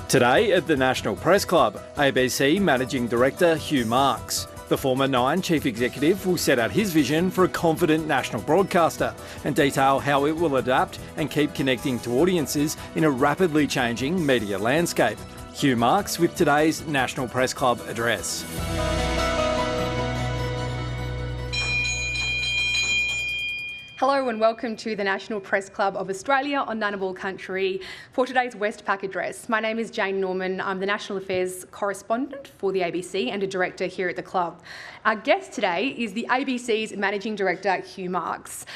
Today at the National Press Club, ABC Managing Director Hugh Marks. The former Nine Chief Executive will set out his vision for a confident national broadcaster and detail how it will adapt and keep connecting to audiences in a rapidly changing media landscape. Hugh Marks with today's National Press Club address. Hello and welcome to the National Press Club of Australia on Ngunnawal Country for today's Westpac address. My name is Jane Norman. I'm the National Affairs Correspondent for the ABC and a Director here at the club. Our guest today is the ABC's Managing Director, Hugh Marks.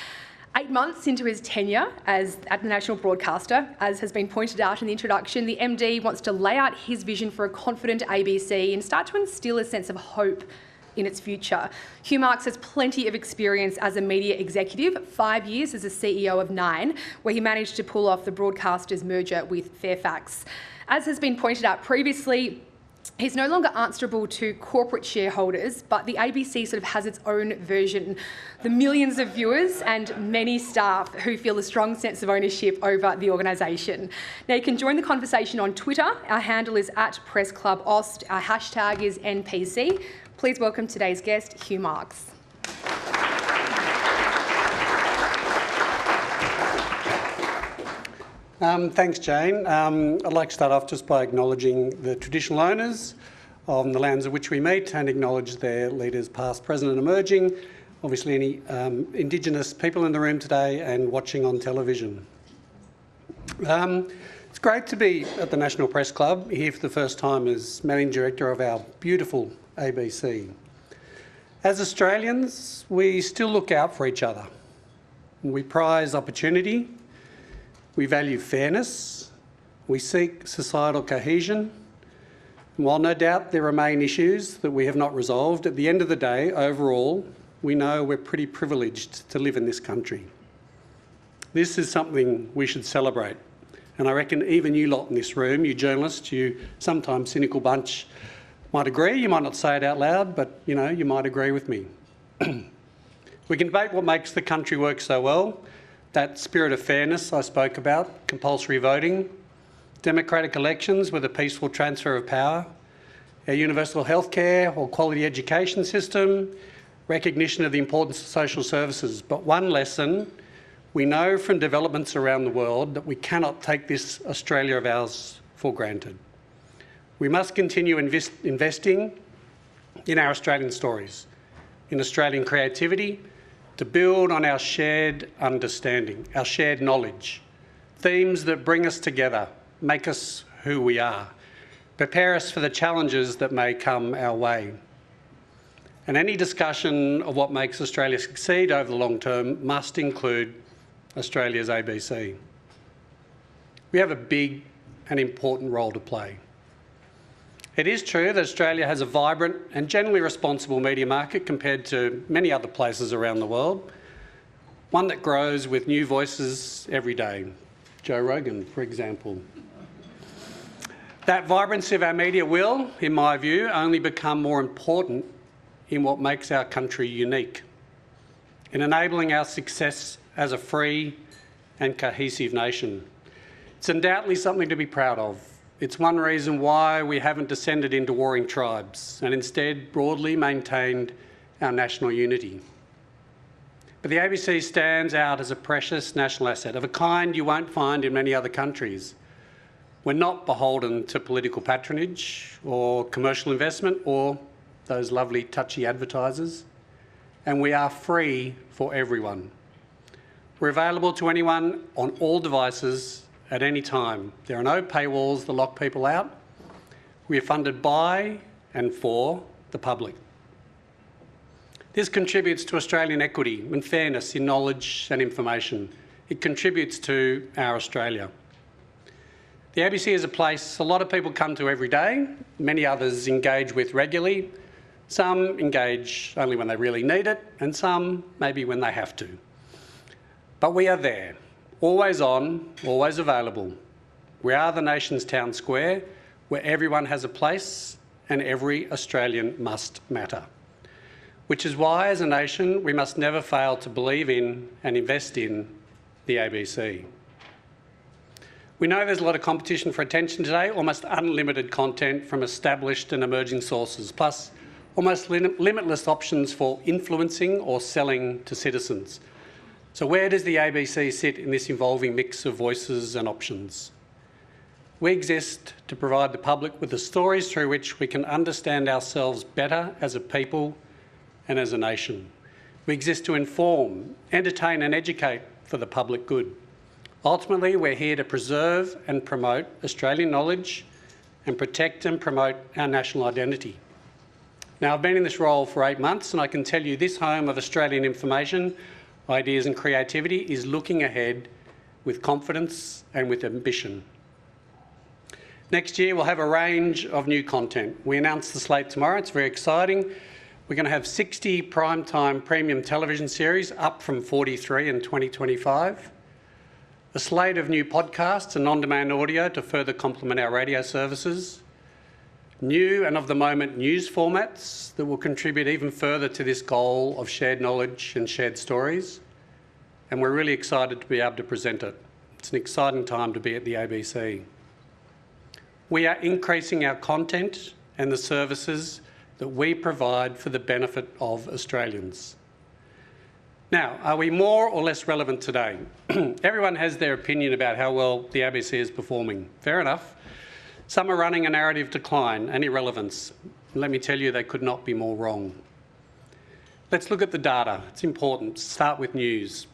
8 months into his tenure at the national broadcaster, as has been pointed out in the introduction, the MD wants to lay out his vision for a confident ABC and start to instil a sense of hope in its future. Hugh Marks has plenty of experience as a media executive, 5 years as a CEO of Nine, where he managed to pull off the broadcaster's merger with Fairfax. As has been pointed out previously, he's no longer answerable to corporate shareholders, but the ABC sort of has its own version. The millions of viewers and many staff who feel a strong sense of ownership over the organisation. Now you can join the conversation on Twitter. Our handle is @PressClubAust. Our hashtag is NPC. Please welcome today's guest, Hugh Marks. Thanks, Jane. I'd like to start off just by acknowledging the traditional owners on the lands of which we meet and acknowledge their leaders past, present and emerging, obviously any Indigenous people in the room today and watching on television. It's great to be at the National Press Club here for the first time as Managing Director of our beautiful ABC. As Australians, we still look out for each other. We prize opportunity, we value fairness, we seek societal cohesion. And while no doubt there remain issues that we have not resolved, at the end of the day, overall, we know we're pretty privileged to live in this country. This is something we should celebrate. And I reckon even you lot in this room, you journalists, you sometimes cynical bunch, might agree. You might not say it out loud, but you know, you might agree with me. We can debate what makes the country work so well. That spirit of fairness I spoke about, compulsory voting, democratic elections with a peaceful transfer of power, our universal healthcare or quality education system, recognition of the importance of social services. But one lesson we know from developments around the world that we cannot take this Australia of ours for granted. We must continue investing in our Australian stories, in Australian creativity, to build on our shared understanding, our shared knowledge, themes that bring us together, make us who we are, prepare us for the challenges that may come our way. And any discussion of what makes Australia succeed over the long term must include Australia's ABC. We have a big and important role to play. It is true that Australia has a vibrant and generally responsible media market compared to many other places around the world, one that grows with new voices every day. Joe Rogan, for example. That vibrancy of our media will, in my view, only become more important in what makes our country unique, in enabling our success as a free and cohesive nation. It's undoubtedly something to be proud of. It's one reason why we haven't descended into warring tribes and instead broadly maintained our national unity. But the ABC stands out as a precious national asset of a kind you won't find in many other countries. We're not beholden to political patronage or commercial investment or those lovely touchy advertisers, and we are free for everyone. We're available to anyone on all devices at any time. There are no paywalls that lock people out. We are funded by and for the public. This contributes to Australian equity and fairness in knowledge and information. It contributes to our Australia. The ABC is a place a lot of people come to every day. Many others engage with regularly. Some engage only when they really need it, and some maybe when they have to. But we are there. Always on, always available. We are the nation's town square where everyone has a place and every Australian must matter. Which is why, as a nation, we must never fail to believe in and invest in the ABC. We know there's a lot of competition for attention today, almost unlimited content from established and emerging sources, plus almost limitless options for influencing or selling to citizens. So where does the ABC sit in this evolving mix of voices and options? We exist to provide the public with the stories through which we can understand ourselves better as a people and as a nation. We exist to inform, entertain and educate for the public good. Ultimately, we're here to preserve and promote Australian knowledge and protect and promote our national identity. Now, I've been in this role for 8 months and I can tell you this home of Australian information, ideas and creativity is looking ahead with confidence and with ambition. Next year, we'll have a range of new content. We announced the slate tomorrow. It's very exciting. We're going to have 60 primetime premium television series, up from 43 in 2025. A slate of new podcasts and on-demand audio to further complement our radio services. New and of-the-moment news formats that will contribute even further to this goal of shared knowledge and shared stories. And we're really excited to be able to present it. It's an exciting time to be at the ABC. We are increasing our content and the services that we provide for the benefit of Australians. Now, are we more or less relevant today? Everyone has their opinion about how well the ABC is performing. Fair enough. Some are running a narrative decline and irrelevance. Let me tell you, they could not be more wrong. Let's look at the data. It's important. Start with news.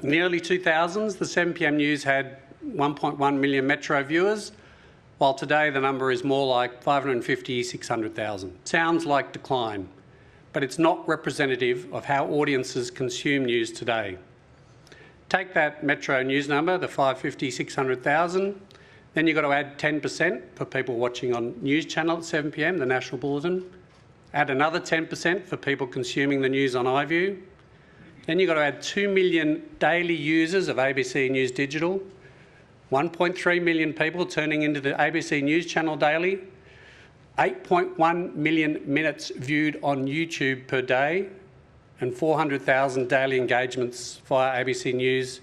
In the early 2000s, the 7pm news had 1.1 million Metro viewers, while today the number is more like 550, 600,000. Sounds like decline, but it's not representative of how audiences consume news today. Take that Metro news number, the 550, 600,000, then you've got to add 10% for people watching on News Channel at 7pm, the National Bulletin. Add another 10% for people consuming the news on iView. Then you've got to add 2 million daily users of ABC News Digital, 1.3 million people turning into the ABC News Channel daily, 8.1 million minutes viewed on YouTube per day, and 400,000 daily engagements via ABC News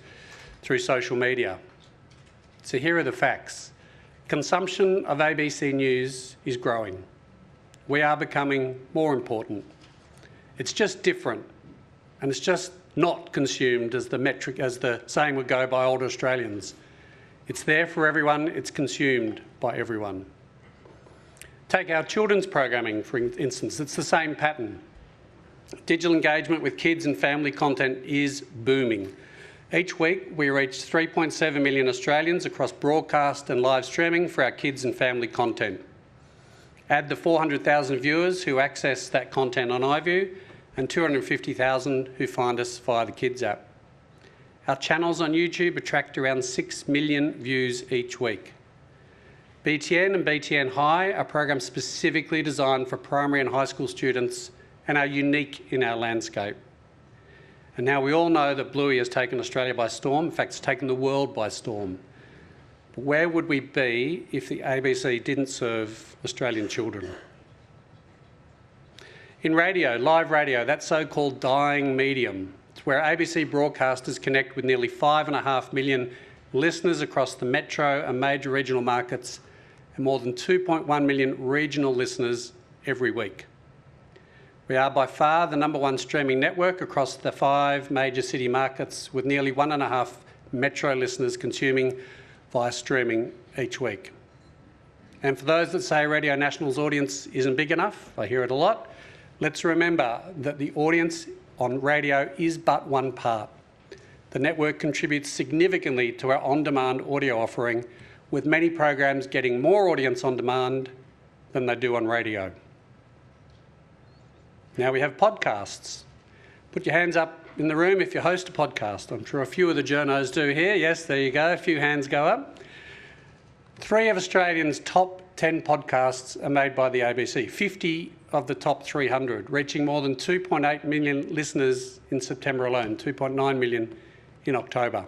through social media. So here are the facts. Consumption of ABC News is growing. We are becoming more important. It's just different, and it's just not consumed as the saying would go by older Australians. It's there for everyone, it's consumed by everyone. Take our children's programming, for instance. It's the same pattern. Digital engagement with kids and family content is booming. Each week, we reach 3.7 million Australians across broadcast and live streaming for our kids and family content. Add the 400,000 viewers who access that content on iView and 250,000 who find us via the Kids app. Our channels on YouTube attract around 6 million views each week. BTN and BTN High are programs specifically designed for primary and high school students and are unique in our landscape. And now we all know that Bluey has taken Australia by storm. In fact, it's taken the world by storm. But where would we be if the ABC didn't serve Australian children? In radio, live radio, that so-called dying medium, it's where ABC broadcasters connect with nearly 5.5 million listeners across the metro and major regional markets and more than 2.1 million regional listeners every week. We are by far the #1 streaming network across the 5 major city markets, with nearly 1.5 metro listeners consuming via streaming each week. And for those that say Radio National's audience isn't big enough, I hear it a lot, let's remember that the audience on radio is but one part. The network contributes significantly to our on-demand audio offering, with many programs getting more audience on demand than they do on radio. Now we have podcasts. Put your hands up in the room if you host a podcast. I'm sure a few of the journos do here. Yes, there you go, a few hands go up. 3 of Australians' top 10 podcasts are made by the ABC, 50 of the top 300, reaching more than 2.8 million listeners in September alone, 2.9 million in October.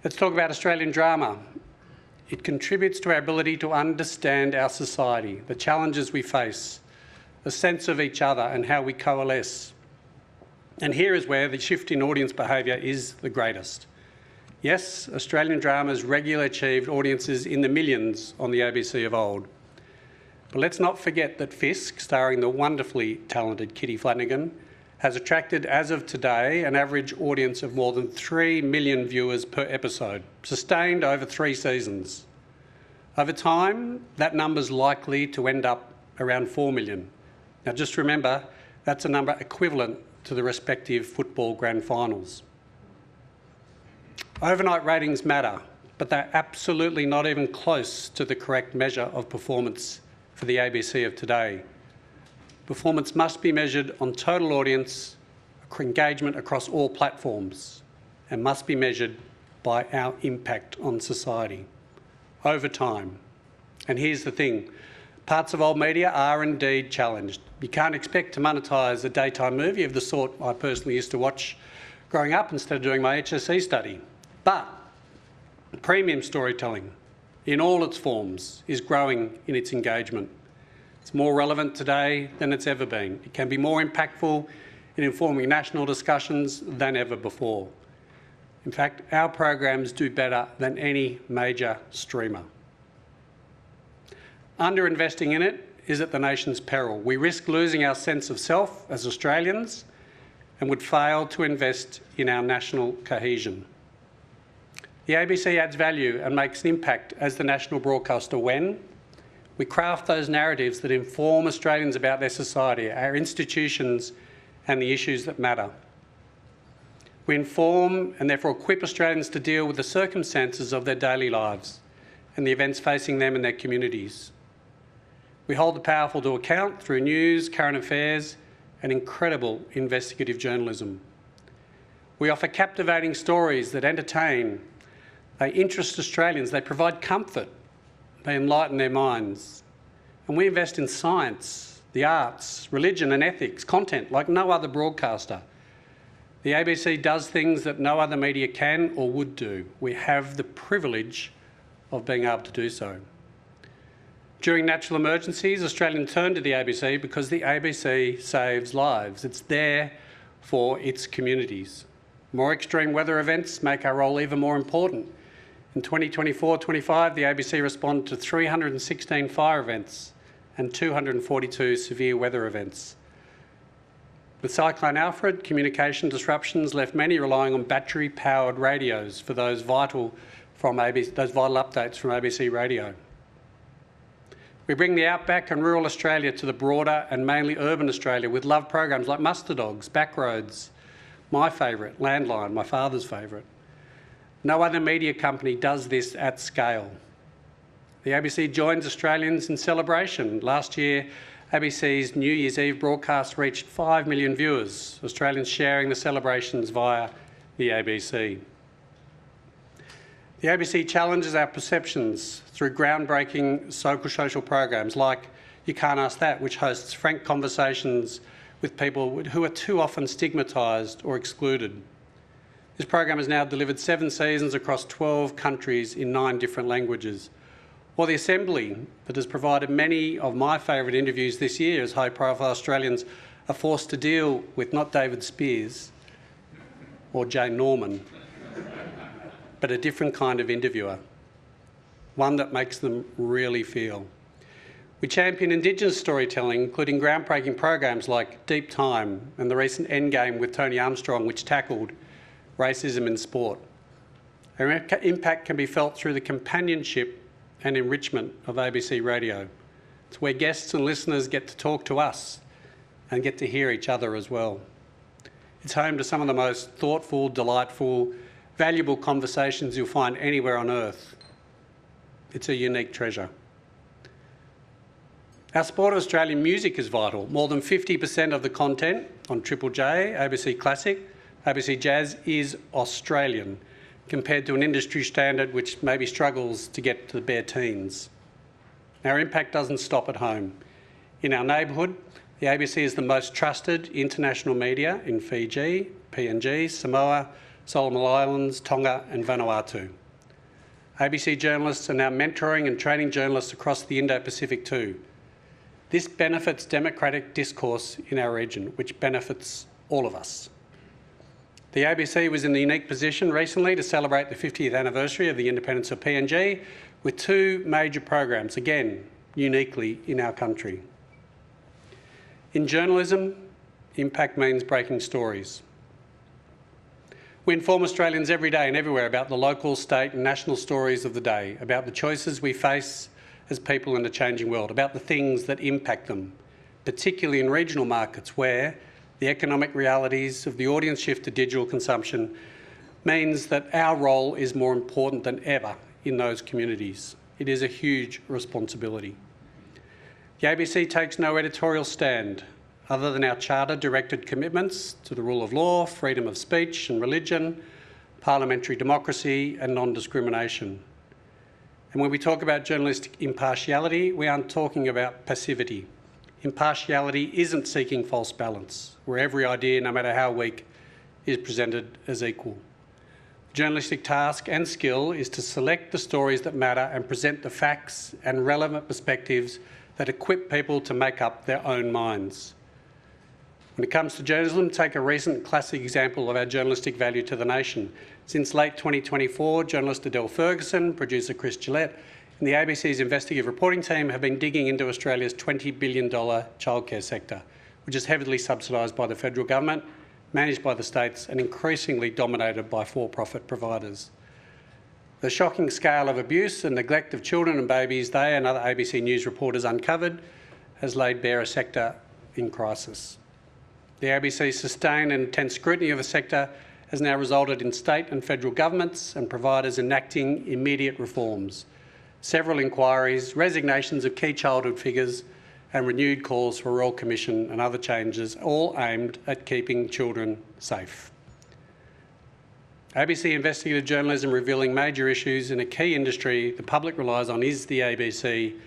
Let's talk about Australian drama. It contributes to our ability to understand our society, the challenges we face, the sense of each other and how we coalesce. And here is where the shift in audience behaviour is the greatest. Yes, Australian dramas regularly achieved audiences in the millions on the ABC of old. But let's not forget that Fisk, starring the wonderfully talented Kitty Flanagan, has attracted, as of today, an average audience of more than 3 million viewers per episode, sustained over 3 seasons. Over time, that number's likely to end up around 4 million. Now just remember, that's a number equivalent to the respective football grand finals. Overnight ratings matter, but they're absolutely not even close to the correct measure of performance for the ABC of today. Performance must be measured on total audience engagement across all platforms and must be measured by our impact on society over time. And here's the thing, parts of old media are indeed challenged. You can't expect to monetise a daytime movie of the sort I personally used to watch growing up instead of doing my HSC study. But premium storytelling, in all its forms, is growing in its engagement. It's more relevant today than it's ever been. It can be more impactful in informing national discussions than ever before. In fact, our programs do better than any major streamer. Underinvesting in it is at the nation's peril. We risk losing our sense of self as Australians and would fail to invest in our national cohesion. The ABC adds value and makes an impact as the national broadcaster when we craft those narratives that inform Australians about their society, our institutions and the issues that matter. We inform and therefore equip Australians to deal with the circumstances of their daily lives and the events facing them and their communities. We hold the powerful to account through news, current affairs and incredible investigative journalism. We offer captivating stories that entertain, they interest Australians, they provide comfort, they enlighten their minds. And we invest in science, the arts, religion and ethics, content like no other broadcaster. The ABC does things that no other media can or would do. We have the privilege of being able to do so. During natural emergencies, Australians turn to the ABC because the ABC saves lives. It's there for its communities. More extreme weather events make our role even more important. In 2024-25, the ABC responded to 316 fire events and 242 severe weather events. With Cyclone Alfred, communication disruptions left many relying on battery-powered radios for those vital updates from ABC Radio. We bring the outback and rural Australia to the broader and mainly urban Australia with love programs like Muster Dogs, Backroads, my favourite, Landline, my father's favourite. No other media company does this at scale. The ABC joins Australians in celebration. Last year, ABC's New Year's Eve broadcast reached 5 million viewers, Australians sharing the celebrations via the ABC. The ABC challenges our perceptions through groundbreaking social programs like You Can't Ask That, which hosts frank conversations with people who are too often stigmatised or excluded. This program has now delivered 7 seasons across 12 countries in 9 different languages. Or The Assembly, that has provided many of my favourite interviews this year as high-profile Australians are forced to deal with not David Spears or Jane Norman, but a different kind of interviewer, one that makes them really feel. We champion Indigenous storytelling, including groundbreaking programs like Deep Time and the recent Endgame with Tony Armstrong, which tackled racism in sport. Our impact can be felt through the companionship and enrichment of ABC Radio. It's where guests and listeners get to talk to us and get to hear each other as well. It's home to some of the most thoughtful, delightful, valuable conversations you'll find anywhere on earth. It's a unique treasure. Our support of Australian music is vital. More than 50% of the content on Triple J, ABC Classic, ABC Jazz is Australian, compared to an industry standard which maybe struggles to get to the bare teens. Our impact doesn't stop at home. In our neighbourhood, the ABC is the most trusted international media in Fiji, PNG, Samoa, Solomon Islands, Tonga and Vanuatu. ABC journalists are now mentoring and training journalists across the Indo-Pacific too. This benefits democratic discourse in our region, which benefits all of us. The ABC was in the unique position recently to celebrate the 50th anniversary of the independence of PNG with two major programs, again, uniquely in our country. In journalism, impact means breaking stories. We inform Australians every day and everywhere about the local, state and national stories of the day, about the choices we face as people in a changing world, about the things that impact them, particularly in regional markets where the economic realities of the audience shift to digital consumption means that our role is more important than ever in those communities. It is a huge responsibility. The ABC takes no editorial stand other than our charter-directed commitments to the rule of law, freedom of speech and religion, parliamentary democracy and non-discrimination. And when we talk about journalistic impartiality, we aren't talking about passivity. Impartiality isn't seeking false balance, where every idea, no matter how weak, is presented as equal. The journalistic task and skill is to select the stories that matter and present the facts and relevant perspectives that equip people to make up their own minds. When it comes to journalism, take a recent classic example of our journalistic value to the nation. Since late 2024, journalist Adele Ferguson, producer Chris Gillette, and the ABC's investigative reporting team have been digging into Australia's $20 billion childcare sector, which is heavily subsidised by the federal government, managed by the states and increasingly dominated by for-profit providers. The shocking scale of abuse and neglect of children and babies they and other ABC News reporters uncovered has laid bare a sector in crisis. The ABC's sustained and intense scrutiny of the sector has now resulted in state and federal governments and providers enacting immediate reforms. Several inquiries, resignations of key childhood figures and renewed calls for a Royal Commission and other changes, all aimed at keeping children safe. ABC investigative journalism revealing major issues in a key industry the public relies on is the ABC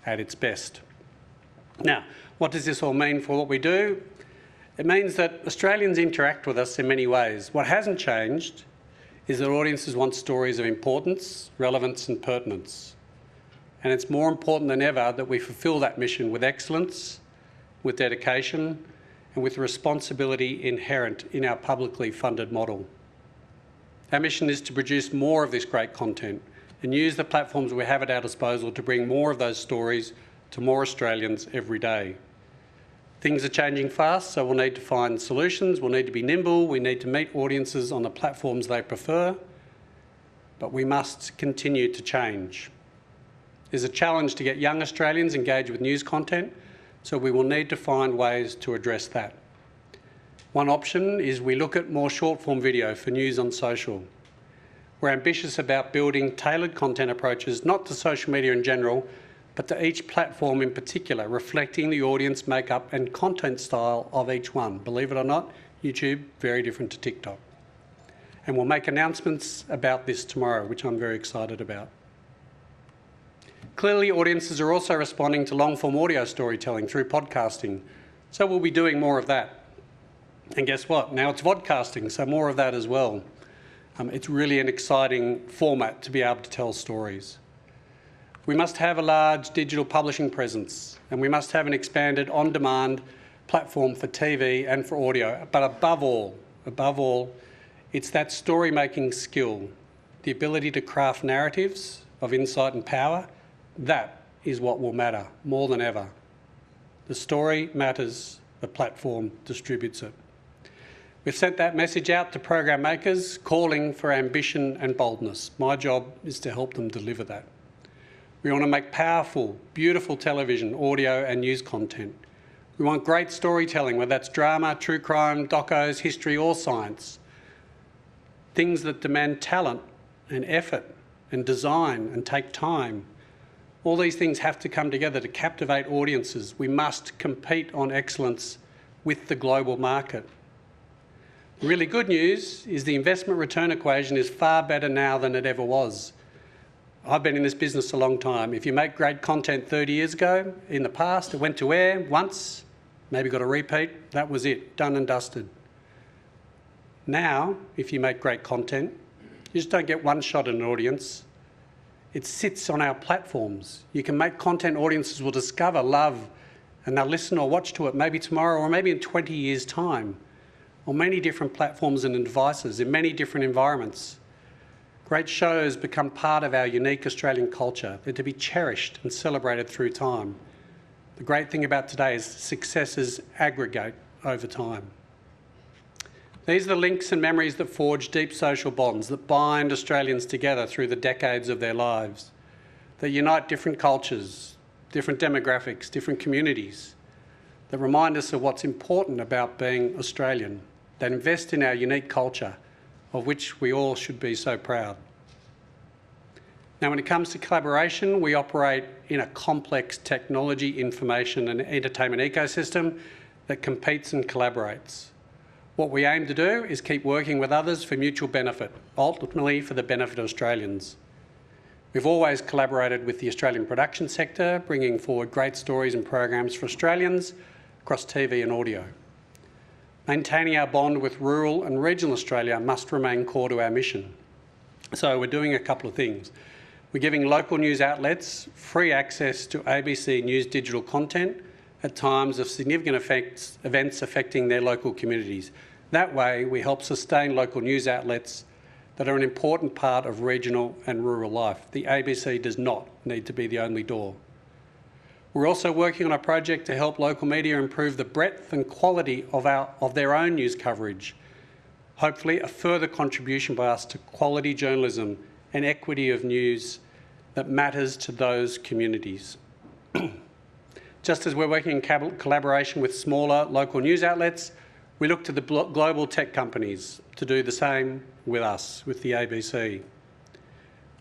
at its best. Now, what does this all mean for what we do? It means that Australians interact with us in many ways. What hasn't changed is that audiences want stories of importance, relevance and pertinence. And it's more important than ever that we fulfil that mission with excellence, with dedication and with the responsibility inherent in our publicly funded model. Our mission is to produce more of this great content and use the platforms we have at our disposal to bring more of those stories to more Australians every day. Things are changing fast, so we'll need to find solutions, we'll need to be nimble, we need to meet audiences on the platforms they prefer, but we must continue to change. There's a challenge to get young Australians engaged with news content, so we will need to find ways to address that. One option is we look at more short-form video for news on social. We're ambitious about building tailored content approaches, not to social media in general, but to each platform in particular, reflecting the audience makeup and content style of each one. Believe it or not, YouTube, very different to TikTok. And we'll make announcements about this tomorrow, which I'm very excited about. Clearly, audiences are also responding to long-form audio storytelling through podcasting, so we'll be doing more of that. And guess what? Now it's vodcasting, so more of that as well. It's really an exciting format to be able to tell stories. We must have a large digital publishing presence, and we must have an expanded on-demand platform for TV and for audio. But above all, it's that story-making skill, the ability to craft narratives of insight and power. That is what will matter more than ever. The story matters, the platform distributes it. We've sent that message out to program makers, calling for ambition and boldness. My job is to help them deliver that. We want to make powerful, beautiful television, audio and news content. We want great storytelling, whether that's drama, true crime, docos, history or science. Things that demand talent and effort and design and take time. All these things have to come together to captivate audiences. We must compete on excellence with the global market. The really good news is the investment return equation is far better now than it ever was. I've been in this business a long time. If you make great content 30 years ago, in the past, it went to air once, maybe got a repeat, that was it, done and dusted. Now, if you make great content, you just don't get one shot at an audience. It sits on our platforms. You can make content audiences will discover, love, and they'll listen or watch to it maybe tomorrow or maybe in 20 years' time on many different platforms and devices in many different environments. Great shows become part of our unique Australian culture. They're to be cherished and celebrated through time. The great thing about today is successes aggregate over time. These are the links and memories that forge deep social bonds, that bind Australians together through the decades of their lives, that unite different cultures, different demographics, different communities, that remind us of what's important about being Australian, that invest in our unique culture, of which we all should be so proud. Now, when it comes to collaboration, we operate in a complex technology, information and entertainment ecosystem that competes and collaborates. What we aim to do is keep working with others for mutual benefit, ultimately for the benefit of Australians. We've always collaborated with the Australian production sector, bringing forward great stories and programs for Australians across TV and audio. Maintaining our bond with rural and regional Australia must remain core to our mission. So we're doing a couple of things. We're giving local news outlets free access to ABC News digital content at times of significant events affecting their local communities. That way, we help sustain local news outlets that are an important part of regional and rural life. The ABC does not need to be the only door. We're also working on a project to help local media improve the breadth and quality of their own news coverage. Hopefully, a further contribution by us to quality journalism and equity of news that matters to those communities. Just as we're working in collaboration with smaller local news outlets, we look to the global tech companies to do the same with us, with the ABC.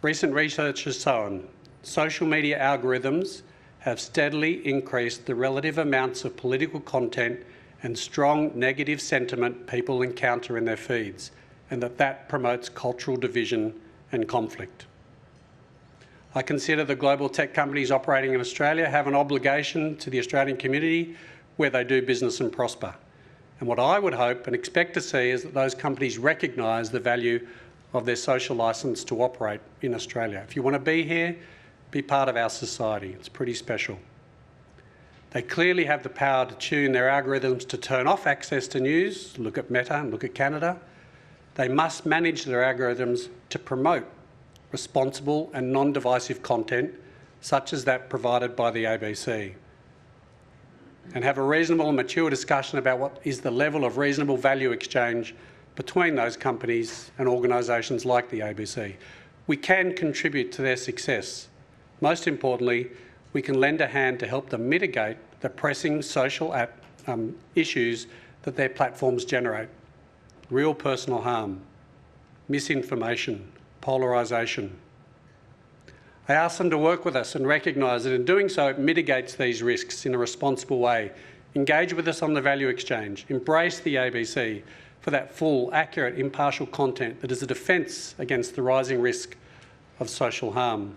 Recent research has shown social media algorithms have steadily increased the relative amounts of political content and strong negative sentiment people encounter in their feeds, and that promotes cultural division and conflict. I consider the global tech companies operating in Australia have an obligation to the Australian community where they do business and prosper. And what I would hope and expect to see is that those companies recognise the value of their social licence to operate in Australia. If you want to be here, be part of our society. It's pretty special. They clearly have the power to tune their algorithms to turn off access to news. Look at Meta and look at Canada. They must manage their algorithms to promote responsible and non-divisive content, such as that provided by the ABC, and have a reasonable and mature discussion about what is the level of reasonable value exchange between those companies and organisations like the ABC. We can contribute to their success. Most importantly, we can lend a hand to help them mitigate the pressing social issues that their platforms generate. Real personal harm, misinformation, polarisation. I ask them to work with us and recognise that in doing so it mitigates these risks in a responsible way. Engage with us on the value exchange. Embrace the ABC for that full, accurate, impartial content that is a defence against the rising risk of social harm.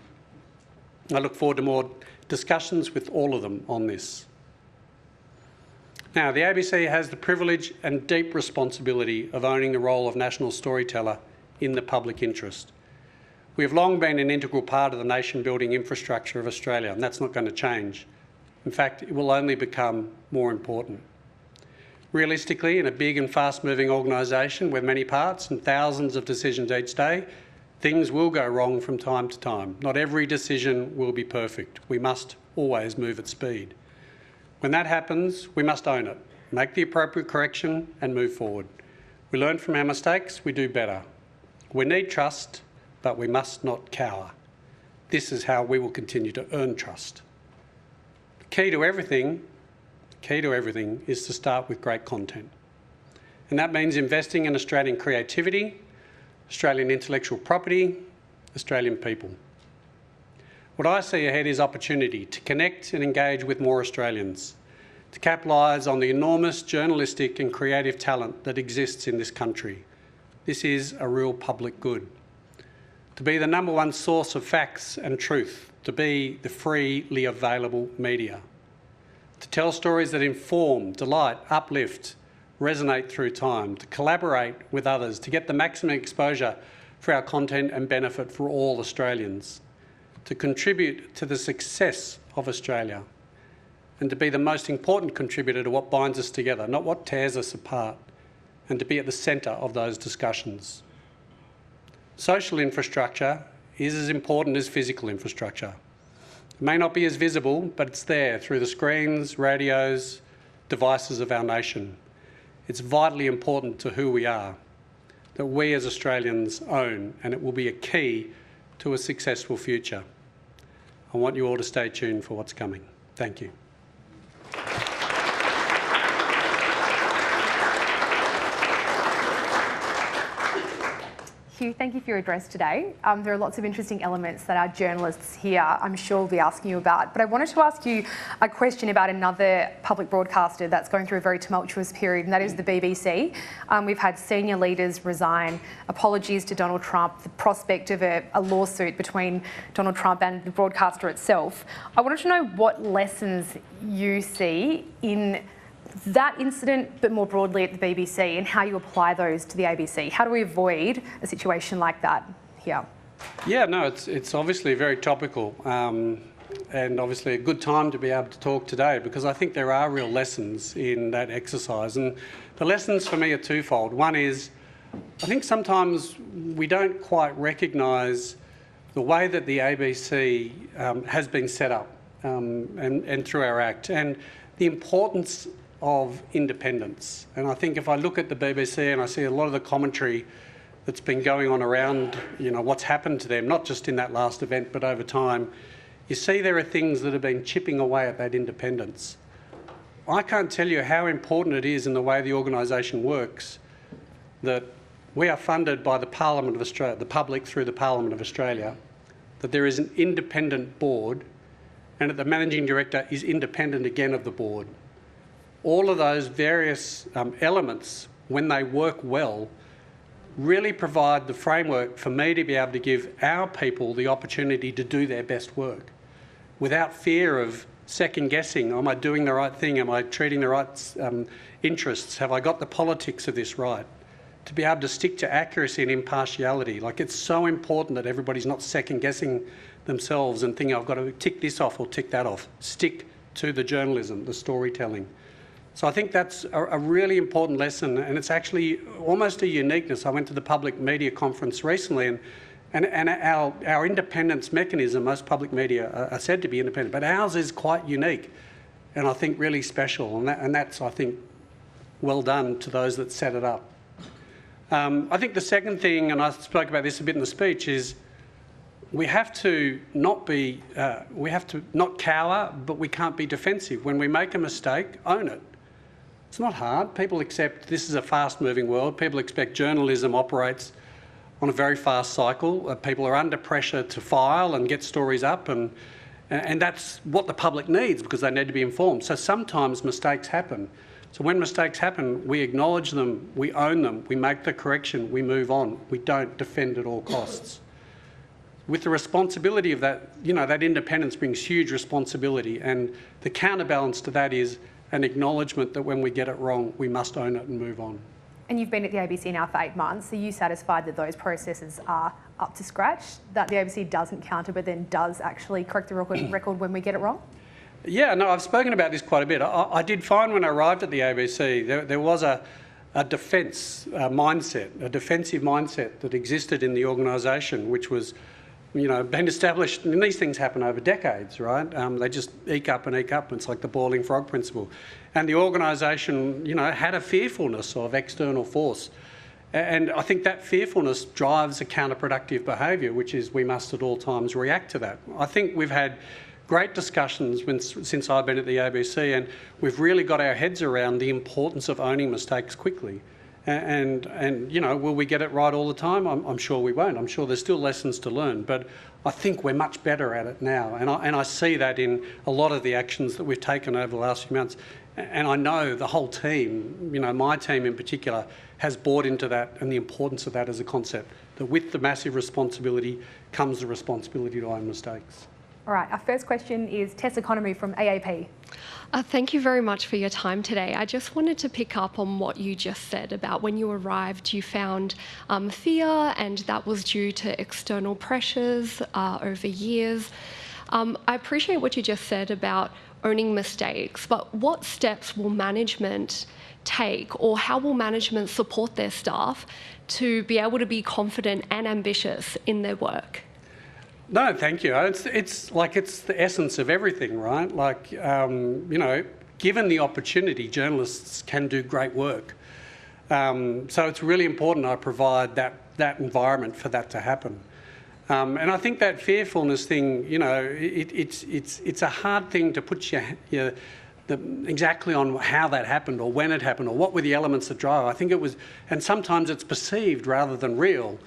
I look forward to more discussions with all of them on this. Now, the ABC has the privilege and deep responsibility of owning the role of national storyteller in the public interest. We have long been an integral part of the nation-building infrastructure of Australia, and that's not going to change. In fact, it will only become more important. Realistically, in a big and fast-moving organisation with many parts and thousands of decisions each day, things will go wrong from time to time. Not every decision will be perfect. We must always move at speed. When that happens, we must own it, make the appropriate correction and move forward. We learn from our mistakes, we do better. We need trust, but we must not cower. This is how we will continue to earn trust. The key to everything is to start with great content. And that means investing in Australian creativity, Australian intellectual property, Australian people. What I see ahead is opportunity to connect and engage with more Australians, to capitalise on the enormous journalistic and creative talent that exists in this country. This is a real public good. To be the #1 source of facts and truth, to be the freely available media, to tell stories that inform, delight, uplift, resonate through time, to collaborate with others, to get the maximum exposure for our content and benefit for all Australians, to contribute to the success of Australia, and to be the most important contributor to what binds us together, not what tears us apart. and to be at the centre of those discussions. Social infrastructure is as important as physical infrastructure. It may not be as visible, but it's there through the screens, radios, devices of our nation. It's vitally important to who we are, that we as Australians own, and it will be a key to a successful future. I want you all to stay tuned for what's coming. Thank you. Hugh, thank you for your address today. There are lots of interesting elements that our journalists here, I'm sure, will be asking you about. But I wanted to ask you a question about another public broadcaster that's going through a very tumultuous period, and that is the BBC. We've had senior leaders resign, apologies to Donald Trump, the prospect of a lawsuit between Donald Trump and the broadcaster itself. I wanted to know what lessons you see in that incident, but more broadly at the BBC, and how you apply those to the ABC. How do we avoid a situation like that here? Yeah, no, it's obviously very topical, and obviously a good time to be able to talk today, because I think there are real lessons in that exercise. And the lessons for me are twofold. One is, I think sometimes we don't quite recognise the way that the ABC has been set up and through our Act, and the importance of independence. And I think if I look at the BBC and I see a lot of the commentary that's been going on around, what's happened to them, not just in that last event, but over time, you see there are things that have been chipping away at that independence. I can't tell you how important it is in the way the organisation works that we are funded by the Parliament of Australia, the public through the Parliament of Australia, that there is an independent board, and that the Managing Director is independent again of the board. All of those various elements, when they work well, really provide the framework for me to be able to give our people the opportunity to do their best work without fear of second guessing. Am I doing the right thing? Am I treating the right interests? Have I got the politics of this right? To be able to stick to accuracy and impartiality. Like, it's so important that everybody's not second guessing themselves and thinking, I've got to tick this off or tick that off. Stick to the journalism, the storytelling. So I think that's a really important lesson, and it's actually almost a uniqueness. I went to the public media conference recently, and our independence mechanism, most public media are said to be independent, but ours is quite unique and I think really special, and that's, I think, well done to those that set it up. I think the second thing, and I spoke about this a bit in the speech, is we have to not cower, but we can't be defensive. When we make a mistake, own it. It's not hard. People accept this is a fast-moving world. People expect journalism operates on a very fast cycle. People are under pressure to file and get stories up, and that's what the public needs, because they need to be informed. So sometimes mistakes happen. So when mistakes happen, we acknowledge them, we own them, we make the correction, we move on. We don't defend at all costs. With the responsibility of that, that independence brings huge responsibility, and the counterbalance to that is an acknowledgement that when we get it wrong, we must own it and move on. And you've been at the ABC now for 8 months. Are you satisfied that those processes are up to scratch, that the ABC doesn't counter but then does actually correct the record when we get it wrong? Yeah, no, I've spoken about this quite a bit. I did find when I arrived at the ABC, there was a defence mindset, a defensive mindset that existed in the organisation, which was been established, and these things happen over decades, right? They just eke up and eke up. It's like the boiling frog principle. And the organisation, had a fearfulness of external force. And I think that fearfulness drives a counterproductive behaviour, which is we must at all times react to that. I think we've had great discussions since I've been at the ABC, and we've really got our heads around the importance of owning mistakes quickly. And will we get it right all the time? I'm sure we won't. I'm sure there's still lessons to learn, but I think we're much better at it now. And I see that in a lot of the actions that we've taken over the last few months. And I know the whole team, my team in particular, has bought into that and the importance of that as a concept, that with the massive responsibility comes the responsibility to own mistakes. All right, our first question is Tess Economy from AAP. Thank you very much for your time today. I just wanted to pick up on what you just said about when you arrived, you found fear, and that was due to external pressures over years. I appreciate what you just said about owning mistakes, but what steps will management take, or how will management support their staff to be able to be confident and ambitious in their work? No, thank you. It's the essence of everything, right? Given the opportunity, journalists can do great work. So it's really important I provide that environment for that to happen. And I think that fearfulness thing, it's a hard thing to put exactly on how that happened or when it happened or what were the elements that drive. I think it was, and sometimes it's perceived rather than real.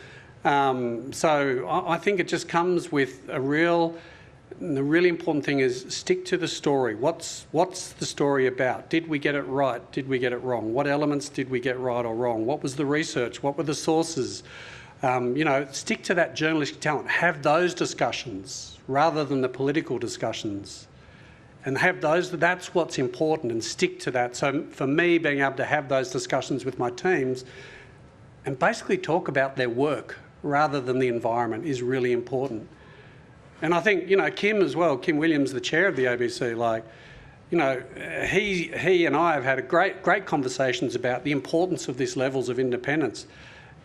So I think it just comes with the really important thing is stick to the story. What's the story about? Did we get it right? Did we get it wrong? What elements did we get right or wrong? What was the research? What were the sources? Stick to that journalistic talent. Have those discussions rather than the political discussions. And that's what's important, and stick to that. So for me, being able to have those discussions with my teams and basically talk about their work rather than the environment is really important. And I think, Kim as well, Kim Williams, the chair of the ABC, he and I have had great conversations about the importance of these levels of independence.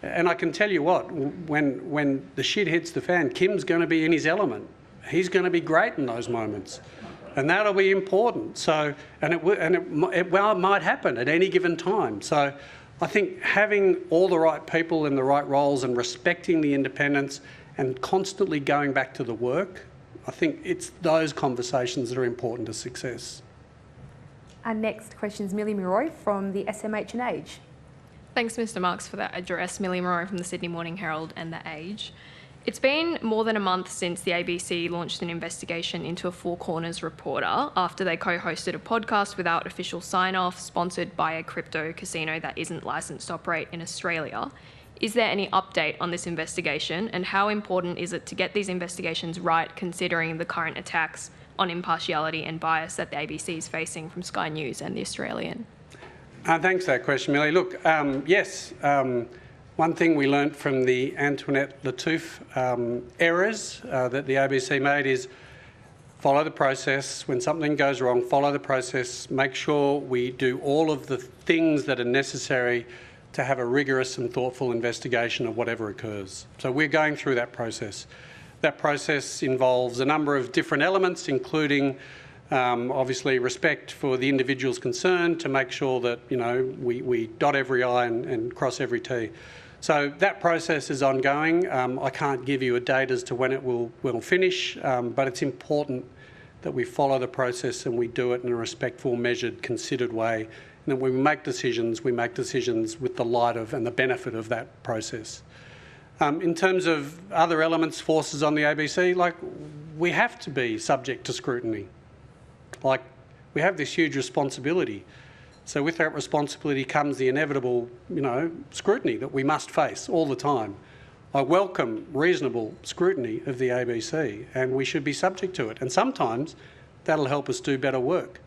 And I can tell you what, when the shit hits the fan, Kim's going to be in his element. He's going to be great in those moments. And that'll be important. So, it might happen at any given time. So I think having all the right people in the right roles and respecting the independence and constantly going back to the work, I think it's those conversations that are important to success. Our next question is Millie Mulroy from the SMH and Age. Thanks, Mr. Marks, for that address. Millie Mulroy from the Sydney Morning Herald and The Age. It's been more than a month since the ABC launched an investigation into a Four Corners reporter after they co-hosted a podcast without official sign-off, sponsored by a crypto casino that isn't licensed to operate in Australia. Is there any update on this investigation, and how important is it to get these investigations right, considering the current attacks on impartiality and bias that the ABC is facing from Sky News and The Australian? Thanks for that question, Millie. Look, yes, one thing we learnt from the Antoinette Lattouf errors that the ABC made is follow the process. When something goes wrong, follow the process. Make sure we do all of the things that are necessary to have a rigorous and thoughtful investigation of whatever occurs. So we're going through that process. That process involves a number of different elements, including obviously respect for the individuals concerned, to make sure that we dot every I and cross every T. So that process is ongoing. I can't give you a date as to when it will finish, but it's important that we follow the process and we do it in a respectful, measured, considered way. And that when we make decisions with the light of and the benefit of that process. In terms of other elements, forces on the ABC, we have to be subject to scrutiny. We have this huge responsibility. So with that responsibility comes the inevitable, scrutiny that we must face all the time. I welcome reasonable scrutiny of the ABC, and we should be subject to it. And sometimes that'll help us do better work.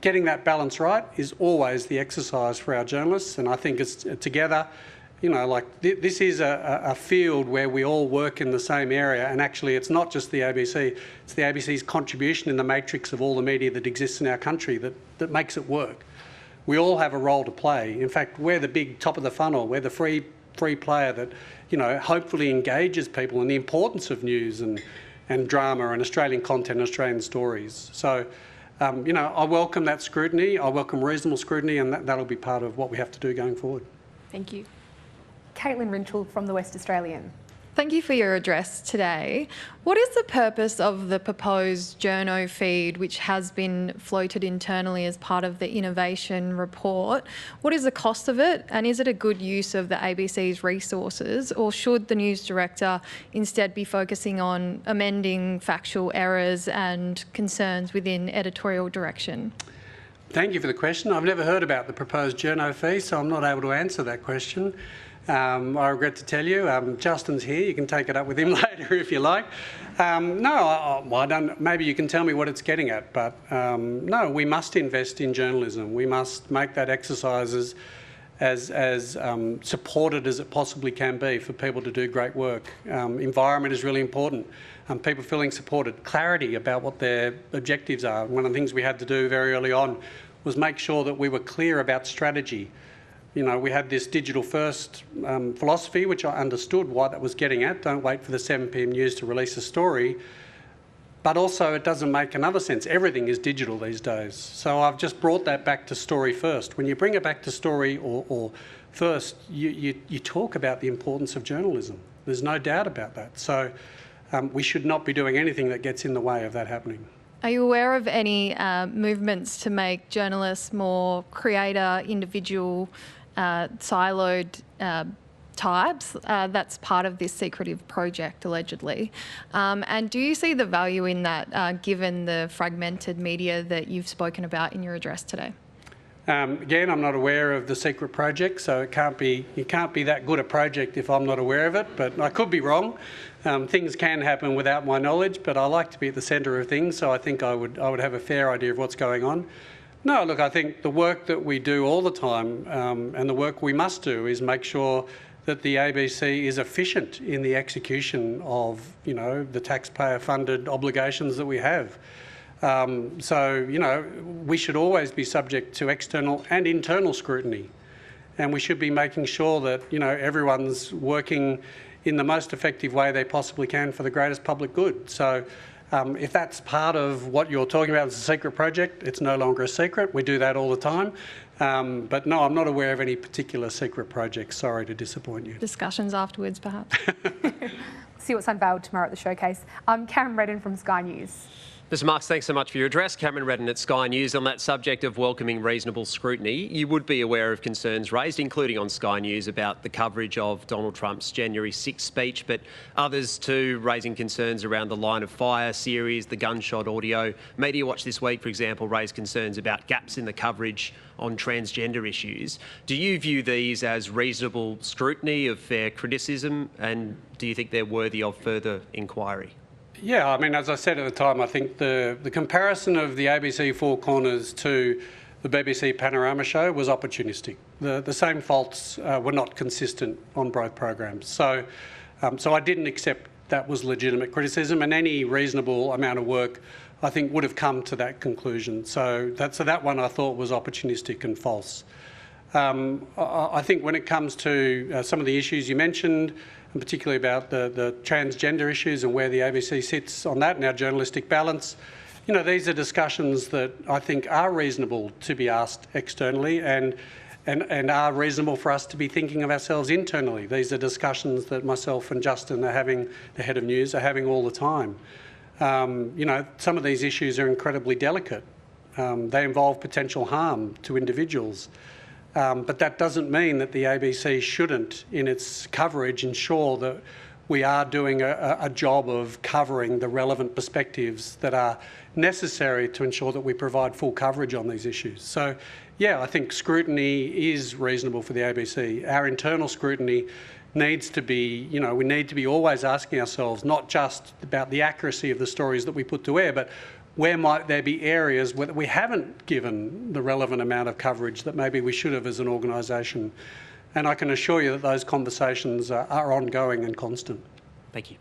Getting that balance right is always the exercise for our journalists, and I think it's together. This is a field where we all work in the same area, and actually it's not just the ABC, it's the ABC's contribution in the matrix of all the media that exists in our country that makes it work. We all have a role to play. In fact, we're the big top of the funnel. We're the free player that, hopefully engages people in the importance of news and drama and Australian content and Australian stories. So, I welcome that scrutiny. I welcome reasonable scrutiny, and that'll be part of what we have to do going forward. Thank you. Caitlin Rinchell from the West Australian. Thank you for your address today. What is the purpose of the proposed journo feed, which has been floated internally as part of the innovation report? What is the cost of it, and is it a good use of the ABC's resources, or should the news director instead be focusing on amending factual errors and concerns within editorial direction? Thank you for the question. I've never heard about the proposed journo fee, so I'm not able to answer that question. I regret to tell you, Justin's here. You can take it up with him later if you like. No, I don't. Maybe you can tell me what it's getting at, but no, we must invest in journalism. We must make that exercise supported as it possibly can be for people to do great work. Environment is really important. People feeling supported, clarity about what their objectives are. One of the things we had to do very early on was make sure that we were clear about strategy. You know, we had this digital first philosophy, which I understood what that was getting at. Don't wait for the 7 p.m. news to release a story. But also it doesn't make another sense. Everything is digital these days. So I've just brought that back to story first. When you bring it back to story or first, you talk about the importance of journalism. There's no doubt about that. So we should not be doing anything that gets in the way of that happening. Are you aware of any movements to make journalists more creator, individual, siloed types? That's part of this secretive project, allegedly. And do you see the value in that, given the fragmented media that you've spoken about in your address today? Again, I'm not aware of the secret project, so it can't be that good a project if I'm not aware of it, but I could be wrong. Things can happen without my knowledge, but I like to be at the centre of things, so I think I would have a fair idea of what's going on. No, look, I think the work that we do all the time and the work we must do is make sure that the ABC is efficient in the execution of, you know, the taxpayer-funded obligations that we have. So, you know, we should always be subject to external and internal scrutiny, and we should be making sure that, you know, everyone's working in the most effective way they possibly can for the greatest public good. So if that's part of what you're talking about as a secret project, it's no longer a secret. We do that all the time. But no, I'm not aware of any particular secret projects. Sorry to disappoint you. Discussions afterwards, perhaps. See what's unveiled tomorrow at the showcase. Cameron Redden from Sky News. Mr Marks, thanks so much for your address. Cameron Redden at Sky News. On that subject of welcoming reasonable scrutiny, you would be aware of concerns raised, including on Sky News, about the coverage of Donald Trump's January 6th speech, but others too raising concerns around the Line of Fire series, the gunshot audio. Media Watch this week, for example, raised concerns about gaps in the coverage on transgender issues. Do you view these as reasonable scrutiny of fair criticism, and do you think they're worthy of further inquiry? Yeah, I mean, as I said at the time, I think the comparison of the ABC Four Corners to the BBC Panorama show was opportunistic. The same faults were not consistent on both programs. So I didn't accept that was legitimate criticism, and any reasonable amount of work, I think, would have come to that conclusion. So that one I thought was opportunistic and false. I think when it comes to some of the issues you mentioned, and particularly about the transgender issues and where the ABC sits on that and our journalistic balance, you know, these are discussions that I think are reasonable to be asked externally and are reasonable for us to be thinking of ourselves internally. These are discussions that myself and Justin are having, the head of news, are having all the time. You know, some of these issues are incredibly delicate. They involve potential harm to individuals. But that doesn't mean that the ABC shouldn't, in its coverage, ensure that we are doing a job of covering the relevant perspectives that are necessary to ensure that we provide full coverage on these issues. So, yeah, I think scrutiny is reasonable for the ABC. Our internal scrutiny needs to be, you know, we need to be always asking ourselves not just about the accuracy of the stories that we put to air, but where might there be areas where we haven't given the relevant amount of coverage that maybe we should have as an organisation? And I can assure you that those conversations are ongoing and constant. Thank you.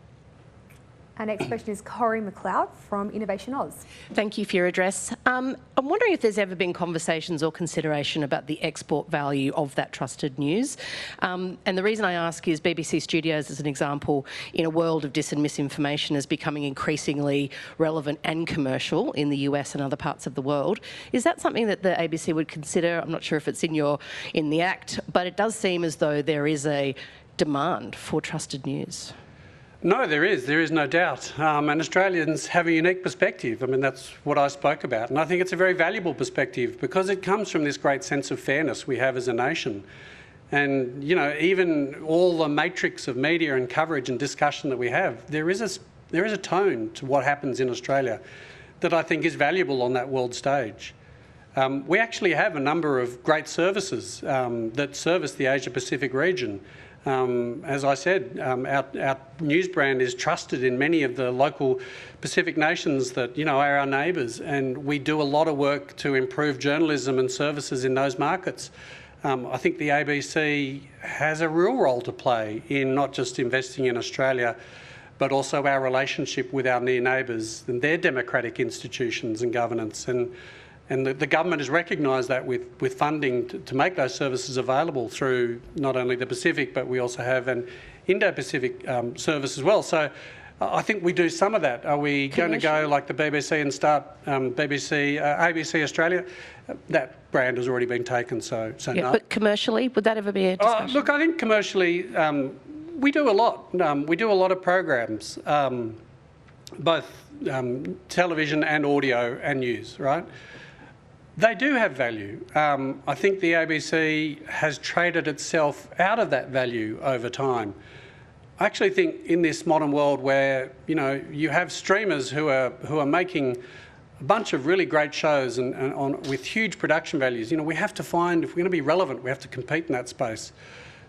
Our next question is Corey McLeod from Innovation Oz. Thank you for your address. I'm wondering if there's ever been conversations or consideration about the export value of that trusted news. And the reason I ask is BBC Studios, as an example, in a world of dis and misinformation, is becoming increasingly relevant and commercial in the US and other parts of the world. Is that something that the ABC would consider? I'm not sure if it's in the Act, but it does seem as though there is a demand for trusted news. No, there is no doubt. And Australians have a unique perspective. I mean, that's what I spoke about. And I think it's a very valuable perspective because it comes from this great sense of fairness we have as a nation. And, you know, even all the matrix of media and coverage and discussion that we have, there is a tone to what happens in Australia that I think is valuable on that world stage. We actually have a number of great services that service the Asia-Pacific region. As I said, our news brand is trusted in many of the local Pacific nations that, you know, are our neighbours, and we do a lot of work to improve journalism and services in those markets. I think the ABC has a real role to play in not just investing in Australia, but also our relationship with our near neighbours and their democratic institutions and governance. And the government has recognised that with funding to make those services available through not only the Pacific, but we also have an Indo-Pacific service as well. So I think we do some of that. Are we going to go like the BBC and start ABC Australia? That brand has already been taken, so Yeah, no. but commercially, would that ever be a discussion? Look, I think commercially we do a lot. We do a lot of programs, both television and audio and news, right? They do have value. I think the ABC has traded itself out of that value over time. I actually think in this modern world where, you have streamers who are making a bunch of really great shows and with huge production values, we have to find, if we're going to be relevant, we have to compete in that space.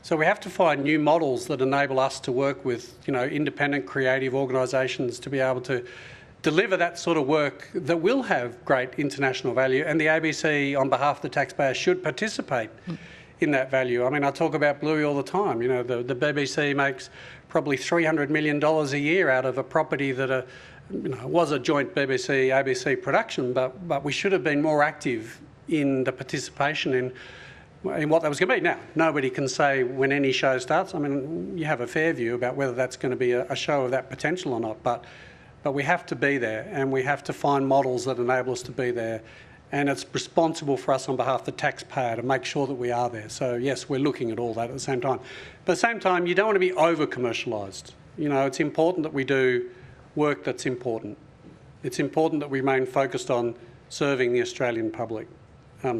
So we have to find new models that enable us to work with, independent creative organisations to be able to deliver that sort of work that will have great international value, and the ABC, on behalf of the taxpayer, should participate in that value. I mean, I talk about Bluey all the time. The BBC makes probably $300 million a year out of a property that was a joint BBC-ABC production, but we should have been more active in the participation in what that was going to be. Now, nobody can say when any show starts. I mean, you have a fair view about whether that's going to be a show of that potential or not, but we have to be there, and we have to find models that enable us to be there, and it's responsible for us on behalf of the taxpayer to make sure that we are there. So yes, we're looking at all that at the same time. But at the same time, you don't want to be over-commercialised. It's important that we do work that's important. It's important that we remain focused on serving the Australian public.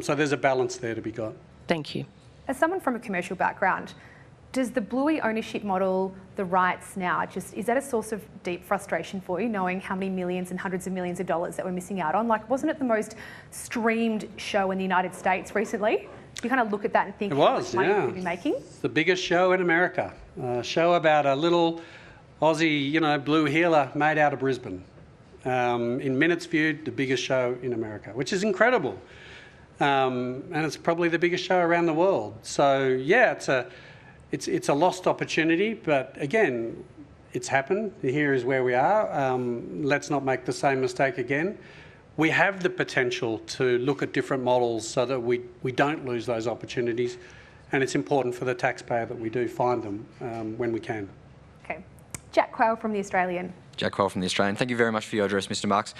So there's a balance there to be got. Thank you. As someone from a commercial background, does the Bluey ownership model, the rights now, is that a source of deep frustration for you, knowing how many millions and hundreds of millions of dollars that we're missing out on? Like, wasn't it the most streamed show in the United States recently? You kind of look at that and think, how much money could we be making? It's the biggest show in America. A show about a little Aussie, blue heeler made out of Brisbane. In minutes viewed, the biggest show in America, which is incredible. And it's probably the biggest show around the world. So yeah, it's a lost opportunity, but again, it's happened. Here is where we are. Let's not make the same mistake again. We have the potential to look at different models so that we don't lose those opportunities, and it's important for the taxpayer that we do find them when we can. Okay. Jack Quayle from The Australian. Jack Quayle from The Australian. Thank you very much for your address, Mr Marks.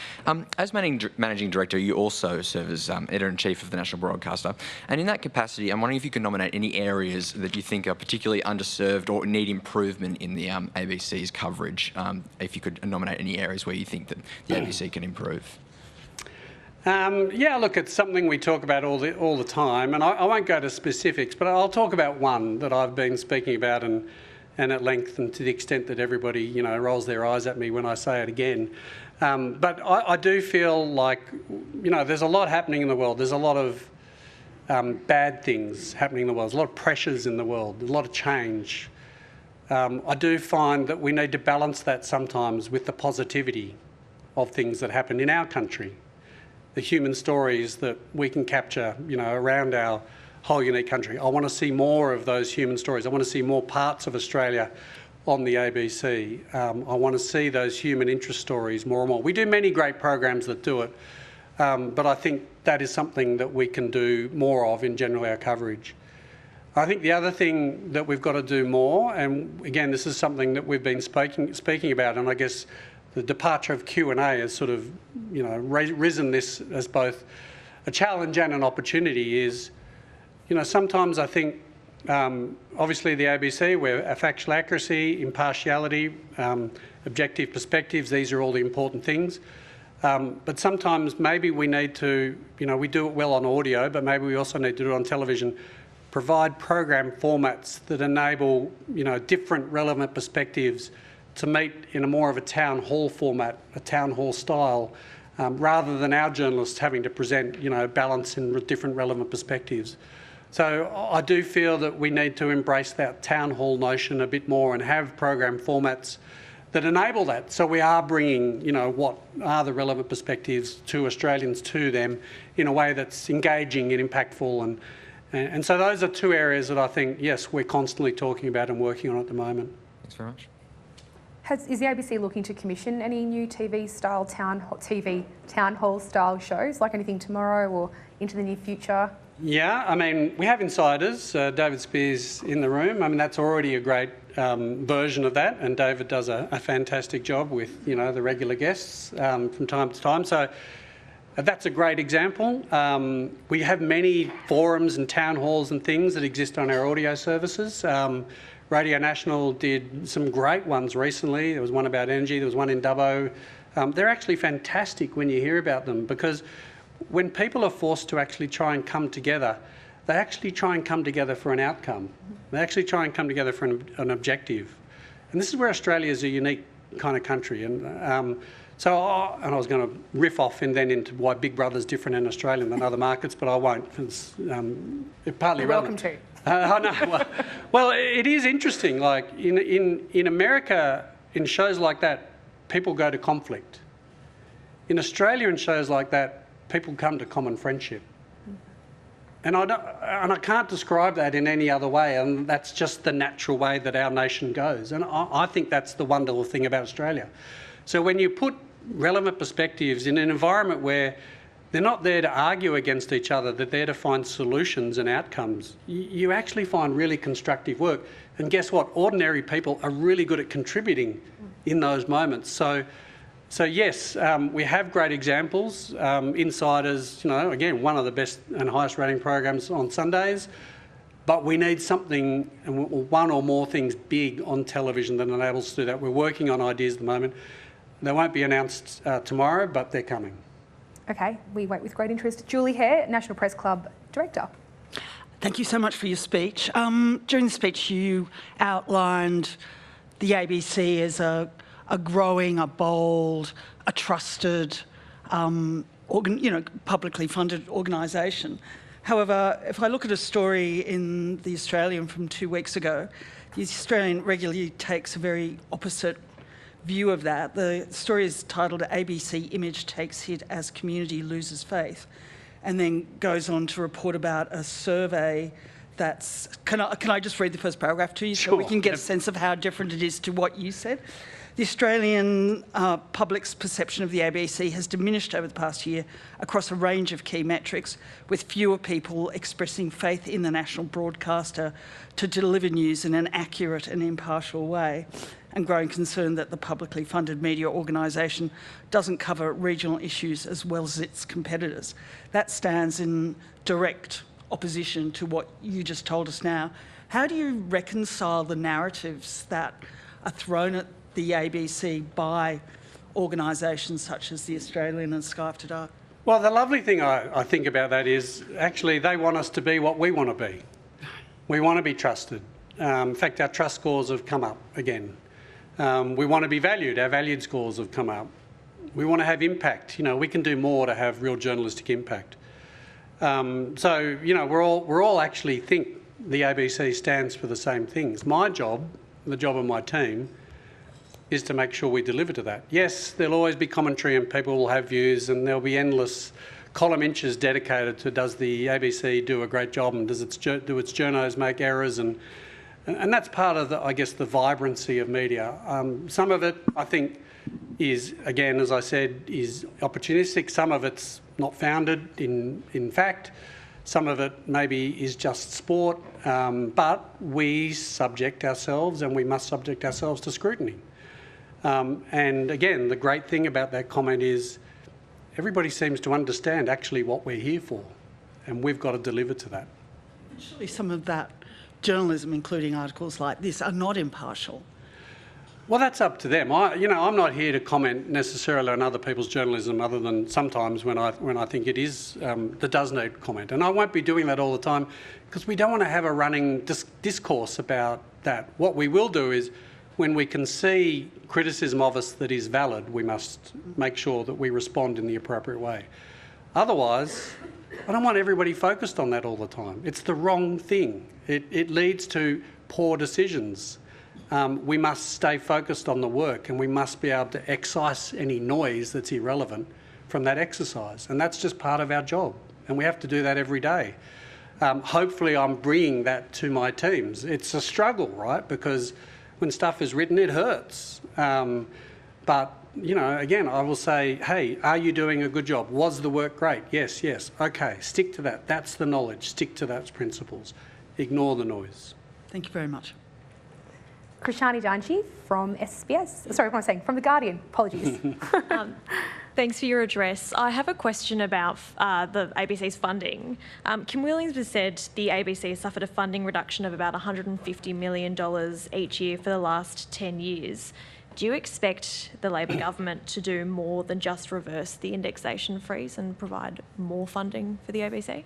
As Managing Director, you also serve as Editor-in-Chief of the National Broadcaster. And in that capacity, I'm wondering if you can nominate any areas that you think are particularly underserved or need improvement in the ABC's coverage. If you could nominate any areas where you think that the ABC can improve. Yeah, look, it's something we talk about all the time, and I won't go to specifics, but I'll talk about one that I've been speaking about and at length, and to the extent that everybody, rolls their eyes at me when I say it again. But I do feel like, there's a lot happening in the world. There's a lot of bad things happening in the world. There's a lot of pressures in the world. There's a lot of change. I do find that we need to balance that sometimes with the positivity of things that happen in our country. The human stories that we can capture, around our whole unique country. I want to see more of those human stories. I want to see more parts of Australia on the ABC. I want to see those human interest stories more and more. We do many great programs that do it, but I think that is something that we can do more of in general our coverage. I think the other thing that we've got to do more, and again, this is something that we've been speaking about, and I guess the departure of Q&A has sort of, risen this as both a challenge and an opportunity, is sometimes I think, obviously the ABC, we're factual accuracy, impartiality, objective perspectives, these are all the important things. But sometimes maybe we need to, we do it well on audio, but maybe we also need to do it on television, provide program formats that enable, different relevant perspectives to meet in a more of a town hall format, a town hall style, rather than our journalists having to present, balance in different relevant perspectives. So I do feel that we need to embrace that town hall notion a bit more and have program formats that enable that. So we are bringing, what are the relevant perspectives to Australians to them in a way that's engaging and impactful And so those are two areas that I think, yes, we're constantly talking about and working on at the moment. Thanks very much. Is the ABC looking to commission any new TV town hall style shows, like anything tomorrow or into the near future? Yeah, I mean, we have insiders. David Spears in the room. I mean, that's already a great version of that, and David does a fantastic job with, you know, the regular guests from time to time. So that's a great example. We have many forums and town halls and things that exist on our audio services. Radio National did some great ones recently. There was one about energy, there was one in Dubbo. They're actually fantastic when you hear about them, because when people are forced to actually try and come together, they actually try and come together for an outcome. They actually try and come together for an objective. And this is where Australia is a unique kind of country. And I was going to riff off and then into why Big Brother's different in Australia than other markets, but I won't, because it's partly relevant. Welcome to. I know. Well, it is interesting. Like in America, in shows like that, people go to conflict. In Australia, in shows like that, people come to common friendship. And I can't describe that in any other way, and that's just the natural way that our nation goes. And I think that's the wonderful thing about Australia. So when you put relevant perspectives in an environment where they're not there to argue against each other, they're there to find solutions and outcomes, you actually find really constructive work. And guess what? Ordinary people are really good at contributing in those moments. So yes, we have great examples. Insiders, you know, again, one of the best and highest rating programs on Sundays, but we need something, one or more things big on television that enables us to do that. We're working on ideas at the moment. They won't be announced tomorrow, but they're coming. Okay, we wait with great interest. Julie Hare, National Press Club Director. Thank you so much for your speech. During the speech, you outlined the ABC as a growing, a bold, a trusted, publicly funded organisation. However, if I look at a story in The Australian from 2 weeks ago, The Australian regularly takes a very opposite view of that. The story is titled "ABC Image Takes Hit as Community Loses Faith," and then goes on to report about a survey that's... Can I just read the first paragraph to you so we can get a sense of how different it is to what you said? The Australian public's perception of the ABC has diminished over the past year across a range of key metrics, with fewer people expressing faith in the national broadcaster to deliver news in an accurate and impartial way, and growing concern that the publicly funded media organisation doesn't cover regional issues as well as its competitors. That stands in direct opposition to what you just told us now. How do you reconcile the narratives that are thrown at the ABC by organisations such as The Australian and Sky After Dark? Well, the lovely thing I think about that is actually they want us to be what we want to be. We want to be trusted. In fact, our trust scores have come up again. We want to be valued. Our valued scores have come up. We want to have impact. You know, we can do more to have real journalistic impact. So, you know, we're all actually think the ABC stands for the same things. My job, the job of my team, is to make sure we deliver to that. Yes, there'll always be commentary and people will have views, and there'll be endless column inches dedicated to does the ABC do a great job and do its journos make errors, and that's part of, I guess, the vibrancy of media. Some of it, I think, is, again, as I said, is opportunistic. Some of it's not founded in fact. Some of it maybe is just sport, but we subject ourselves, and we must subject ourselves to scrutiny. And again, the great thing about that comment is everybody seems to understand actually what we're here for, and we've got to deliver to that. Surely some of that journalism, including articles like this, are not impartial. Well, that's up to them. I'm not here to comment necessarily on other people's journalism, other than sometimes when I think it is that does need comment, and I won't be doing that all the time because we don't want to have a running discourse about that. What we will do is, when we can see criticism of us that is valid, we must make sure that we respond in the appropriate way. Otherwise, I don't want everybody focused on that all the time. It's the wrong thing. It leads to poor decisions. We must stay focused on the work, and we must be able to excise any noise that's irrelevant from that exercise. And that's just part of our job, and we have to do that every day. hopefully I'm bringing that to my teams. It's a struggle, right? Because when stuff is written, it hurts. But, you know, again, I will say, hey, are you doing a good job? Was the work great? Yes, yes. Okay, stick to that. That's the knowledge. Stick to those principles. Ignore the noise. Thank you very much. Krishani Janji from SBS. Sorry, what am I saying? From The Guardian. Apologies. Thanks for your address. I have a question about the ABC's funding. Kim Williams has said the ABC has suffered a funding reduction of about $150 million each year for the last 10 years. Do you expect the Labor government to do more than just reverse the indexation freeze and provide more funding for the ABC?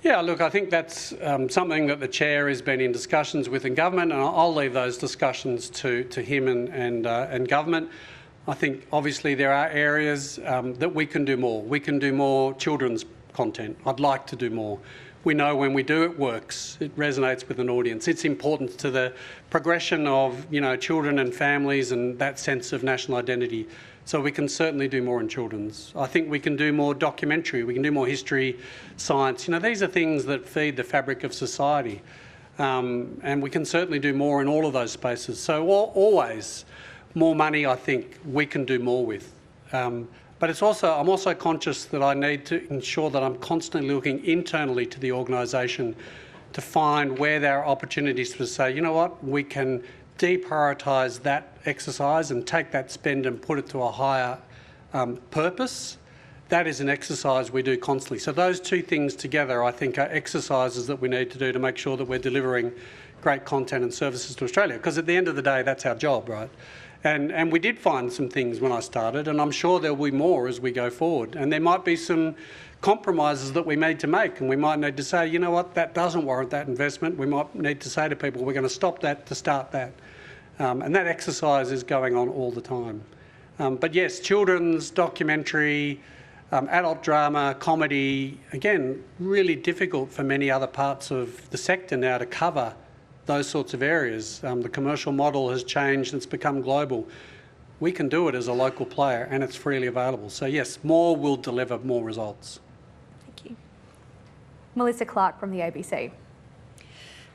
Yeah, look, I think that's something that the Chair has been in discussions with in government, and I'll leave those discussions to him and government. I think obviously there are areas that we can do more. We can do more children's content. I'd like to do more. We know when we do, it works. It resonates with an audience. It's important to the progression of, you know, children and families and that sense of national identity. So we can certainly do more in children's. I think we can do more documentary. We can do more history, science. You know, these are things that feed the fabric of society. And we can certainly do more in all of those spaces. So always more money, I think, we can do more with. But it's also, I'm also conscious that I need to ensure that I'm constantly looking internally to the organisation to find where there are opportunities to say, you know what, we can deprioritise that exercise and take that spend and put it to a higher purpose. That is an exercise we do constantly. So those two things together, I think, are exercises that we need to do to make sure that we're delivering great content and services to Australia. Because at the end of the day, that's our job, right? And we did find some things when I started, and I'm sure there'll be more as we go forward. And there might be some compromises that we need to make, and we might need to say, you know what, that doesn't warrant that investment. We might need to say to people, we're going to stop that to start that. And that exercise is going on all the time. But yes, children's, documentary, adult drama, comedy, again, really difficult for many other parts of the sector now to cover those sorts of areas. The commercial model has changed, it's become global. We can do it as a local player and it's freely available. So yes, more will deliver more results. Thank you. Melissa Clark from the ABC.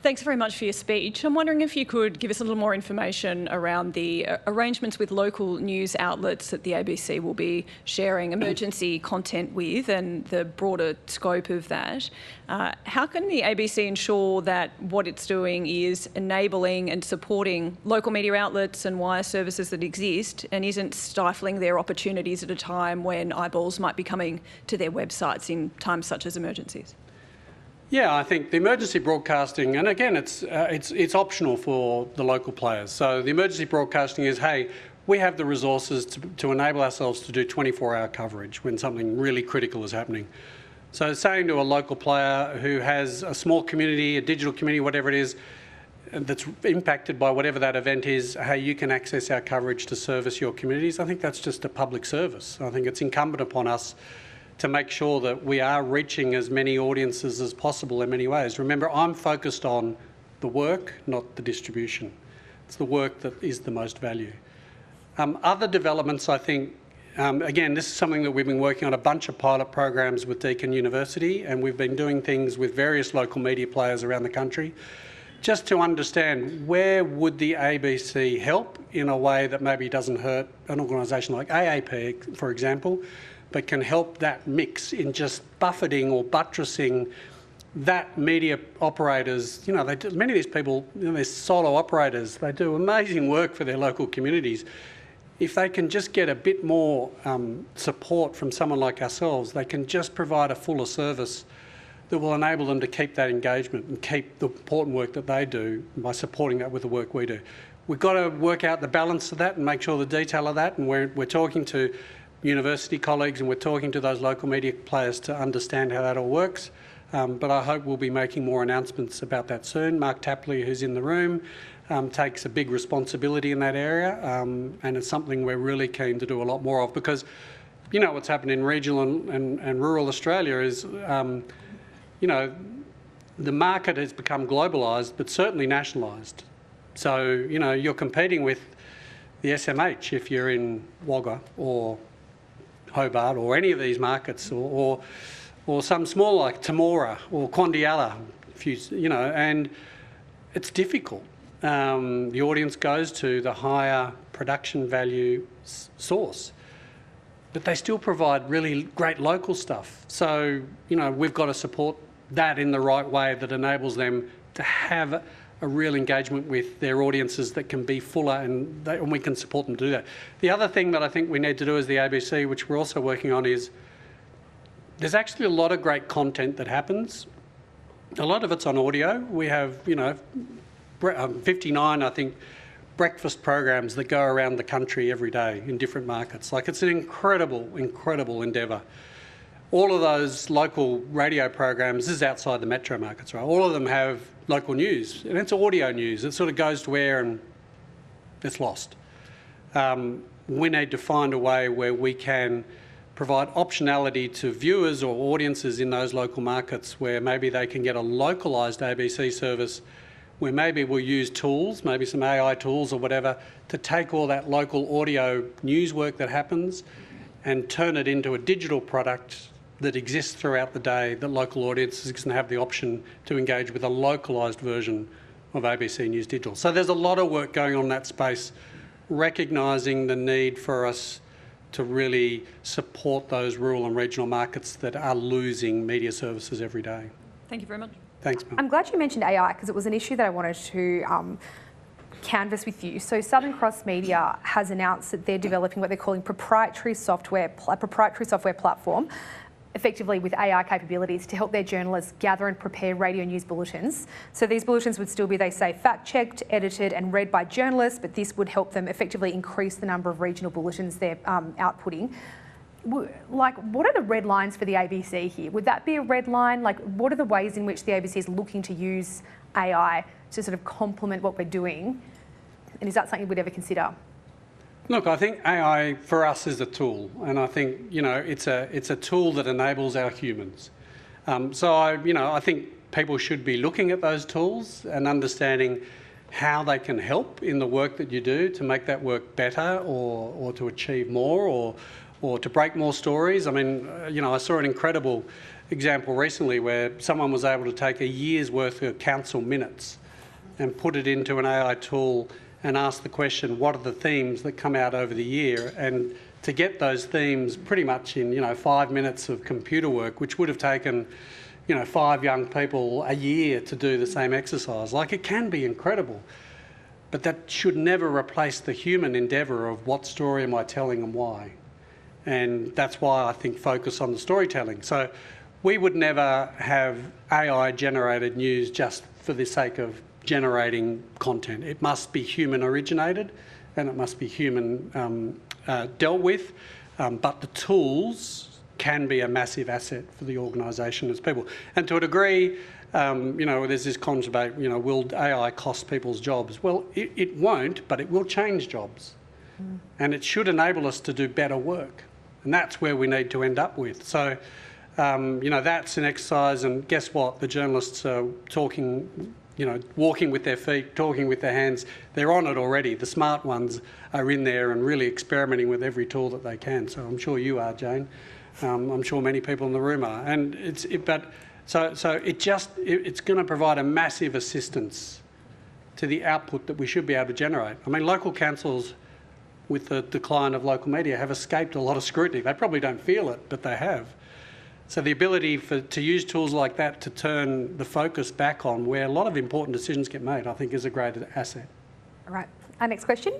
Thanks very much for your speech. I'm wondering if you could give us a little more information around the arrangements with local news outlets that the ABC will be sharing emergency content with and the broader scope of that. How can the ABC ensure that what it's doing is enabling and supporting local media outlets and wire services that exist and isn't stifling their opportunities at a time when eyeballs might be coming to their websites in times such as emergencies? Yeah, I think the emergency broadcasting, and again, it's optional for the local players. So the emergency broadcasting is, hey, we have the resources to enable ourselves to do 24-hour coverage when something really critical is happening. So saying to a local player who has a small community, a digital community, whatever it is, that's impacted by whatever that event is, hey, you can access our coverage to service your communities. I think that's just a public service. I think it's incumbent upon us to make sure that we are reaching as many audiences as possible in many ways. Remember, I'm focused on the work, not the distribution. It's the work that is the most value. Other developments, I think, again, this is something that we've been working on a bunch of pilot programs with Deakin University, and we've been doing things with various local media players around the country, just to understand where would the ABC help in a way that maybe doesn't hurt an organisation like AAP, for example, but can help that mix in just buffeting or buttressing that media operators. You know, many of these people, you know, they're solo operators. They do amazing work for their local communities. If they can just get a bit more support from someone like ourselves, they can just provide a fuller service that will enable them to keep that engagement and keep the important work that they do by supporting that with the work we do. We've got to work out the balance of that and make sure the detail of that, and we're talking to university colleagues and we're talking to those local media players to understand how that all works. But I hope we'll be making more announcements about that soon. Mark Tapley, who's in the room, takes a big responsibility in that area, and it's something we're really keen to do a lot more of, because you know what's happened in regional and rural Australia is, you know, the market has become globalised but certainly nationalised. So, you know, you're competing with the SMH if you're in Wagga or Hobart or any of these markets, or or some small like Temora or Kondiala, and it's difficult. The audience goes to the higher production value source, but they still provide really great local stuff. So, we've got to support that in the right way that enables them to have a real engagement with their audiences that can be fuller, and we can support them to do that. The other thing that I think we need to do as the ABC, which we're also working on, is there's actually a lot of great content that happens. A lot of it's on audio. We have, 59, I think, breakfast programs that go around the country every day in different markets. Like, it's an incredible, incredible endeavour. All of those local radio programs, this is outside the metro markets, right? All of them have local news, and it's audio news. It sort of goes to air and it's lost. We need to find a way where we can provide optionality to viewers or audiences in those local markets where maybe they can get a localised ABC service, where maybe we'll use tools, maybe some AI tools or whatever, to take all that local audio news work that happens and turn it into a digital product that exists throughout the day, that local audiences can have the option to engage with a localised version of ABC News Digital. So there's a lot of work going on in that space, recognising the need for us to really support those rural and regional markets that are losing media services every day. Thank you very much. Thanks, Mel. I'm glad you mentioned AI because it was an issue that I wanted to canvass with you. So Southern Cross Media has announced that they're developing what they're calling a proprietary software platform, effectively with AI capabilities to help their journalists gather and prepare radio news bulletins. So these bulletins would still be, they say, fact-checked, edited and read by journalists, but this would help them effectively increase the number of regional bulletins they're outputting. Like, what are the red lines for the ABC here? Would that be a red line? Like, what are the ways in which the ABC is looking to use AI to sort of complement what we're doing? And is that something we'd ever consider? Look, I think AI for us is a tool, and I think it's a tool that enables our humans. I think people should be looking at those tools and understanding how they can help in the work that you do to make that work better, or to achieve more, or to break more stories. I mean, I saw an incredible example recently where someone was able to take a year's worth of council minutes and put it into an AI tool and ask the question, what are the themes that come out over the year? And to get those themes pretty much in 5 minutes of computer work, which would have taken 5 young people a year to do the same exercise. Like, it can be incredible, but that should never replace the human endeavour of what story am I telling and why. And that's why I think focus on the storytelling. So we would never have AI generated news just for the sake of generating content. It must be human originated and it must be human dealt with, but the tools can be a massive asset for the organisation as people. And to a degree, there's this constant debate, will AI cost people's jobs? Well, it won't, but it will change jobs. And it should enable us to do better work. And that's where we need to end up with. So, that's an exercise, and guess what? The journalists are talking, walking with their feet, talking with their hands. They're on it already. The smart ones are in there and really experimenting with every tool that they can. So I'm sure you are, Jane. I'm sure many people in the room are. And it's going to provide a massive assistance to the output that we should be able to generate. I mean, local councils, with the decline of local media, have escaped a lot of scrutiny. They probably don't feel it, but they have. So the ability to use tools like that to turn the focus back on where a lot of important decisions get made, I think, is a great asset. All right. Our next question.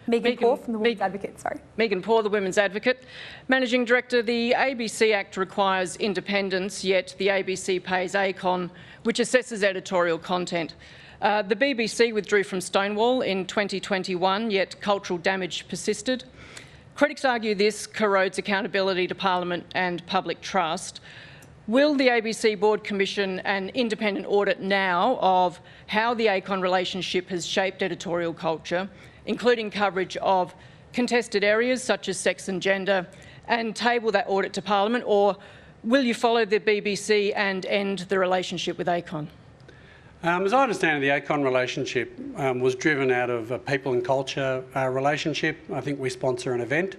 Megan Poore from the Women's Advocate. Sorry. Megan Poore, the Women's Advocate. Managing Director, the ABC Act requires independence, yet the ABC pays ACON, which assesses editorial content. The BBC withdrew from Stonewall in 2021, yet cultural damage persisted. Critics argue this corrodes accountability to Parliament and public trust. Will the ABC Board commission an independent audit now of how the ACON relationship has shaped editorial culture, including coverage of contested areas such as sex and gender, and table that audit to Parliament, or will you follow the BBC and end the relationship with ACON? As I understand it, the ACON relationship was driven out of a people and culture relationship. I think we sponsor an event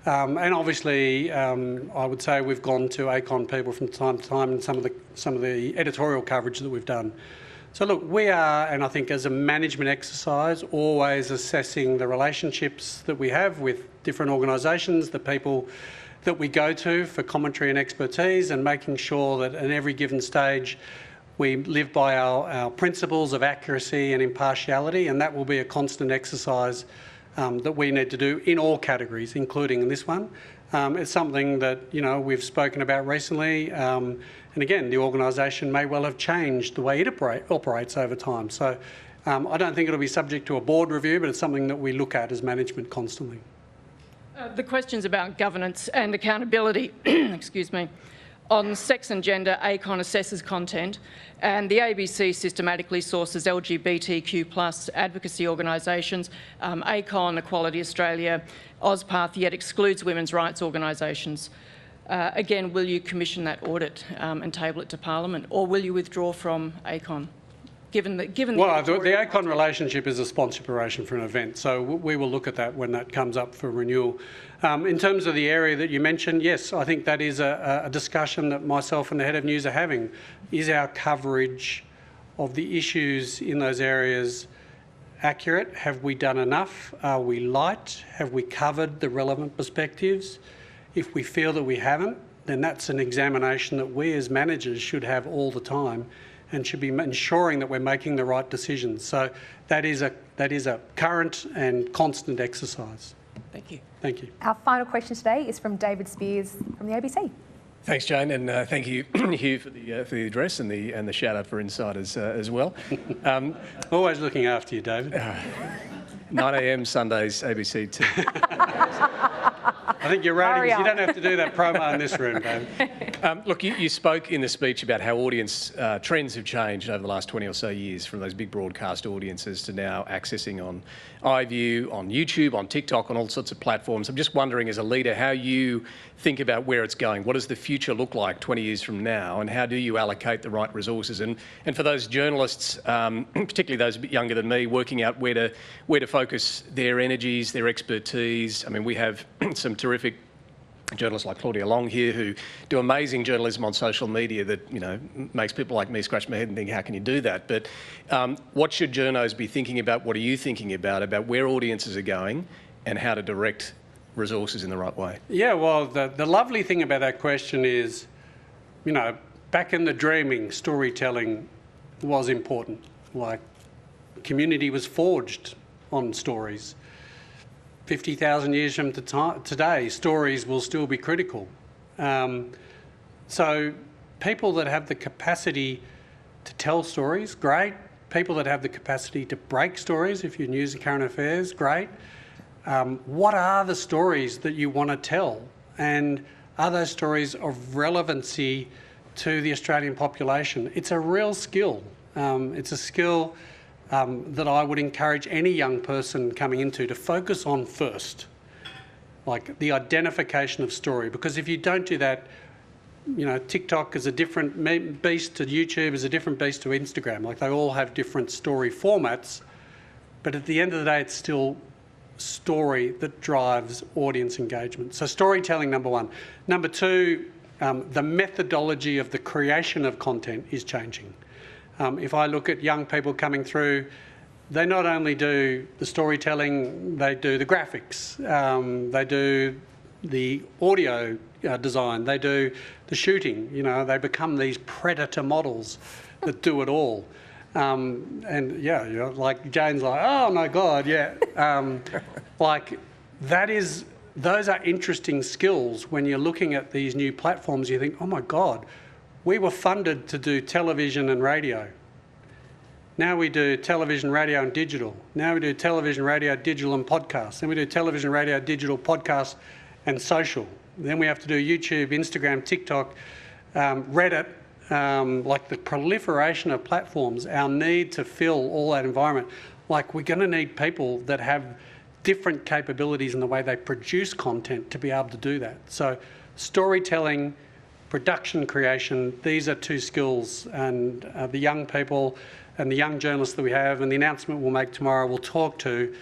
And obviously, I would say we've gone to ACON people from time to time in some of the editorial coverage that we've done. So look, we are, and I think as a management exercise, always assessing the relationships that we have with different organisations, the people that we go to for commentary and expertise, and making sure that at every given stage we live by our principles of accuracy and impartiality, and that will be a constant exercise that we need to do in all categories, including in this one. It's something that, you know, we've spoken about recently, and again, the organisation may well have changed the way it operates over time. So I don't think it'll be subject to a board review, but it's something that we look at as management constantly. The questions about governance and accountability, excuse me. On sex and gender, ACON assesses content, and the ABC systematically sources LGBTQ+ advocacy organisations, ACON, Equality Australia, AusPath, yet excludes women's rights organisations. Again, will you commission that audit and table it to Parliament, or will you withdraw from ACON? Given the ACON relationship is a sponsorship relation for an event, so we will look at that when that comes up for renewal. In terms of the area that you mentioned, yes, I think that is a discussion that myself and the Head of News are having. Is our coverage of the issues in those areas accurate? Have we done enough? Are we light? Have we covered the relevant perspectives? If we feel that we haven't, then that's an examination that we as managers should have all the time, and should be ensuring that we're making the right decisions. So that is a current and constant exercise. Thank you. Thank you. Our final question today is from David Spears from the ABC. Thanks, Jane, and thank you, Hugh, for the address and the shout out for insiders as well. Always looking after you, David. 9 a.m. Sundays, ABC 2. I think you're ratings. You don't have to do that promo in this room, David. Look, you spoke in the speech about how audience trends have changed over the last 20 or so years, from those big broadcast audiences to now accessing on iView, on YouTube, on TikTok, on all sorts of platforms. I'm just wondering, as a leader, how you think about where it's going. What does the future look like 20 years from now, and how do you allocate the right resources? And for those journalists, particularly those a bit younger than me, working out where to focus their energies, their expertise. I mean, we have some terrific journalists like Claudia Long here who do amazing journalism on social media that, you know, makes people like me scratch my head and think, how can you do that? But what should journos be thinking about? What are you thinking about where audiences are going and how to direct resources in the right way? Yeah, well, the lovely thing about that question is, you know, back in the dreaming, storytelling was important. Like, community was forged on stories. 50,000 years from today, stories will still be critical. So people that have the capacity to tell stories, great. People that have the capacity to break stories, if you're news and current affairs, great. What are the stories that you want to tell? And are those stories of relevancy to the Australian population? It's a real skill. It's a skill that I would encourage any young person coming into to focus on first, like the identification of story. Because if you don't do that, you know, TikTok is a different beast to YouTube, is a different beast to Instagram. Like, they all have different story formats, but at the end of the day, it's still story that drives audience engagement. So storytelling, number one. Number two, the methodology of the creation of content is changing. If I look at young people coming through, they not only do the storytelling, they do the graphics, they do the audio design, they do the shooting. You know, they become these predator models that do it all. And yeah, you know, like Jane's like, oh my God, yeah. Like, those are interesting skills. When you're looking at these new platforms, you think, oh my God, we were funded to do television and radio. Now we do television, radio and digital. Now we do television, radio, digital and podcasts. Then we do television, radio, digital, podcasts and social. Then we have to do YouTube, Instagram, TikTok, Reddit, like the proliferation of platforms, our need to fill all that environment. Like, we're going to need people that have different capabilities in the way they produce content to be able to do that. So storytelling, production creation, these are two skills, and the young people and the young journalists that we have, and the announcement we'll make tomorrow will talk to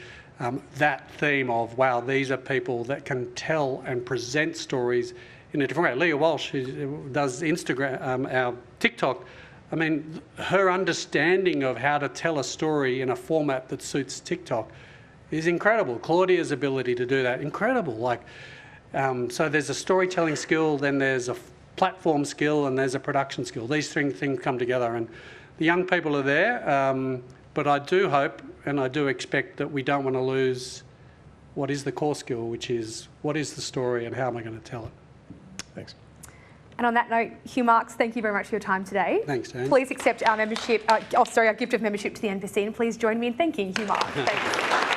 that theme of, wow, these are people that can tell and present stories in a different way. Leah Walsh, who does Instagram, our TikTok, I mean, her understanding of how to tell a story in a format that suits TikTok is incredible. Claudia's ability to do that, incredible. Like, so there's a storytelling skill, then there's a platform skill, and there's a production skill. These three things come together, and the young people are there, but I do hope and I do expect that we don't want to lose what is the core skill, which is what is the story and how am I going to tell it. Thanks. And on that note, Hugh Marks, thank you very much for your time today. Thanks, Jane. Please accept our membership, our gift of membership to the NPC, and please join me in thanking Hugh Marks. Thanks.